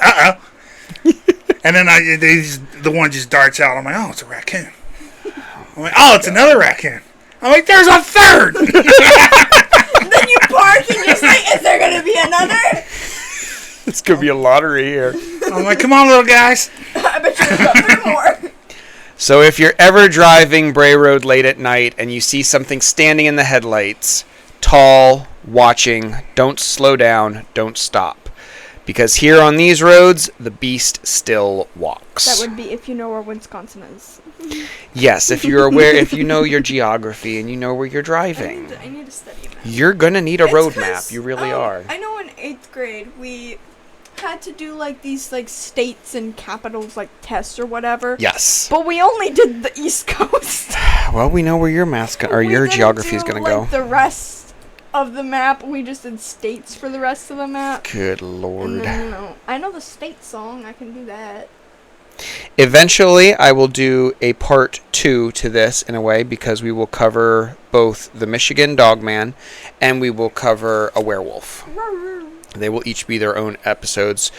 Speaker 1: And then the one just darts out. I'm like, oh, it's a raccoon. I'm like, oh, it's another raccoon. I'm like, there's a third.
Speaker 3: Then you bark and you say, "Is there gonna be another?"
Speaker 2: It's gonna be a lottery here.
Speaker 1: I'm like, come on, little guys.
Speaker 3: I bet you got 3 more.
Speaker 2: So if you're ever driving Bray Road late at night and you see something standing in the headlights, tall, watching, don't slow down, don't stop. Because here on these roads, the beast still walks.
Speaker 3: That would be if you know where Wisconsin is.
Speaker 2: Yes, if you're aware, if you know your geography and you know where you're driving.
Speaker 3: I need to study that.
Speaker 2: You're going to need a
Speaker 3: It's
Speaker 2: road
Speaker 3: 'cause,
Speaker 2: map. You really are.
Speaker 3: I know in 8th grade we had to do like these like states and capitals like tests or whatever.
Speaker 2: Yes.
Speaker 3: But we only did the East Coast.
Speaker 2: Well, we know where your math's or
Speaker 3: We
Speaker 2: your
Speaker 3: didn't
Speaker 2: geography is
Speaker 3: do,
Speaker 2: going to go.
Speaker 3: like, the rest of the map. We just did states for the rest of the map.
Speaker 2: Good
Speaker 3: And
Speaker 2: lord.
Speaker 3: then, I know the state song. I can do that.
Speaker 2: Eventually, I will do a part 2 to this in a way because we will cover both the Michigan Dogman and we will cover a werewolf. They will each be their own episodes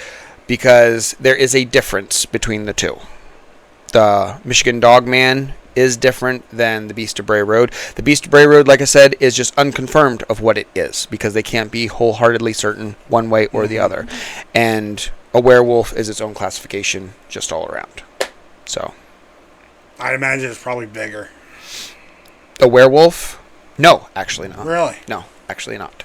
Speaker 2: because there is a difference between the two. The Michigan Dogman is different than the Beast of Bray Road. The Beast of Bray Road, like I said, is just unconfirmed of what it is because they can't be wholeheartedly certain one way or the other. And a werewolf is its own classification just all around. So,
Speaker 1: I'd imagine it's probably bigger.
Speaker 2: a werewolf? No, actually not.
Speaker 1: Really?
Speaker 2: No, actually not.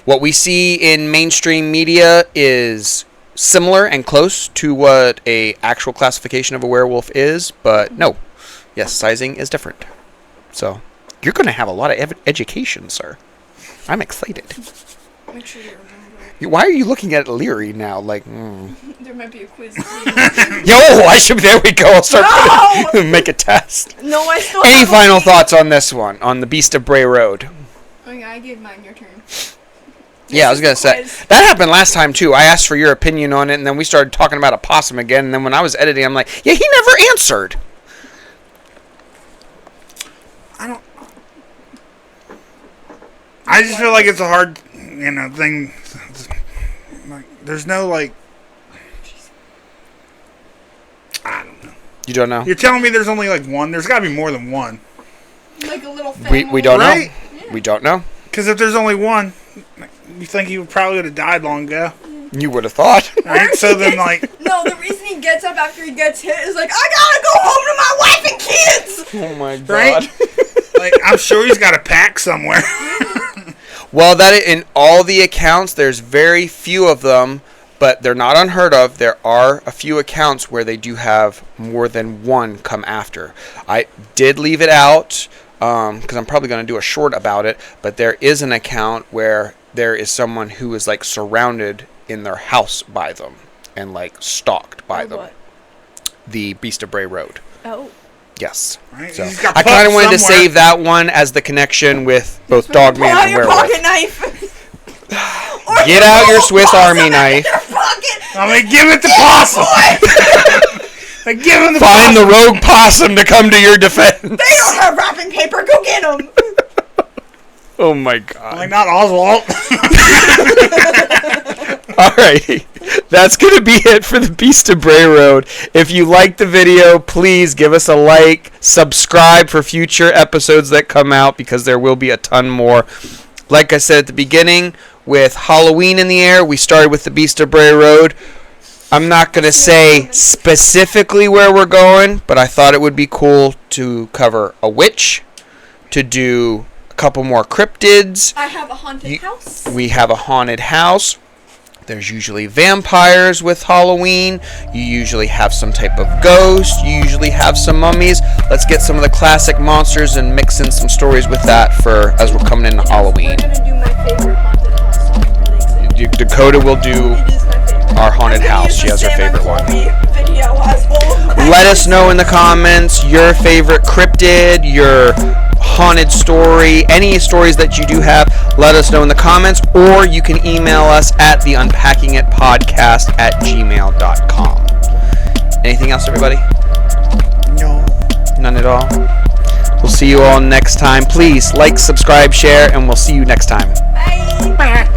Speaker 2: What we see in mainstream media is similar and close to what a actual classification of a werewolf is, but no. Yes, sizing is different. So, you're going to have a lot of education, sir. I'm excited.
Speaker 3: Make sure you remember.
Speaker 2: Why are you looking at Leary now? Like,
Speaker 3: There might be a quiz.
Speaker 2: There we go. I'll start make a test.
Speaker 3: No, I still
Speaker 2: Any final thoughts on this one, on the Beast of Bray Road?
Speaker 3: Oh yeah, I gave mine. Your turn.
Speaker 2: Yeah, I was going to say. That happened last time, too. I asked for your opinion on it, and then we started talking about a possum again, and then when I was editing, I'm like, yeah, he never answered.
Speaker 1: I just feel like it's a hard, thing. Like, there's no, I don't know.
Speaker 2: You don't know?
Speaker 1: You're telling me there's only, one? There's got to be more than one.
Speaker 3: Like a little family.
Speaker 2: We don't
Speaker 1: right?
Speaker 2: know.
Speaker 3: Yeah.
Speaker 2: We don't know.
Speaker 1: Because if there's only one, you think he probably would have died long ago.
Speaker 2: You would have thought.
Speaker 1: Right? So then,
Speaker 3: No, the reason he gets up after he gets hit is I gotta go home to my wife and kids!
Speaker 2: Oh, my God.
Speaker 1: Right? I'm sure he's got a pack somewhere.
Speaker 2: Well, that in all the accounts, there's very few of them, but they're not unheard of. There are a few accounts where they do have more than one come after. I did leave it out because I'm probably going to do a short about it, but there is an account where there is someone who is surrounded in their house by them and stalked by them.
Speaker 3: What?
Speaker 2: The Beast of Bray Road.
Speaker 3: Oh.
Speaker 2: Yes.
Speaker 1: Right?
Speaker 2: So
Speaker 1: He's got
Speaker 2: I kind of wanted to
Speaker 1: somewhere.
Speaker 2: save that one as the connection with both Dogman
Speaker 3: Pull out
Speaker 2: and
Speaker 3: your
Speaker 2: Werewolf.
Speaker 3: pocket knife.
Speaker 2: Get out your Swiss Army knife.
Speaker 1: I'm going to give it to Possum. Give him the
Speaker 2: Find the rogue possum to come to your defense.
Speaker 3: They don't have wrapping paper. Go get them.
Speaker 2: Oh my God.
Speaker 1: Not Oswald.
Speaker 2: Alright. That's going to be it for the Beast of Bray Road. If you liked the video, please give us a like. Subscribe for future episodes that come out because there will be a ton more. Like I said at the beginning, with Halloween in the air, we started with the Beast of Bray Road. I'm not going to say specifically where we're going, but I thought it would be cool to cover a witch, to do a couple more cryptids.
Speaker 3: I have a haunted house.
Speaker 2: We have a haunted house. There's usually vampires with Halloween. You usually have some type of ghost. You usually have some mummies. Let's get some of the classic monsters and mix in some stories with that as we're coming into Halloween.
Speaker 3: We're gonna do my favorite haunted house. So I'm really excited.
Speaker 2: Dakota will do
Speaker 3: It is my favorite.
Speaker 2: our haunted house. She has her favorite one.
Speaker 3: Video as well.
Speaker 2: Let us know in the comments your favorite cryptid, your haunted story, any stories that you do have. Let us know in the comments, or you can email us at theunpackingitpodcast@gmail.com. Anything else, everybody?
Speaker 1: No.
Speaker 2: None at all? We'll see you all next time. Please like, subscribe, share, and we'll see you next time.
Speaker 3: Bye.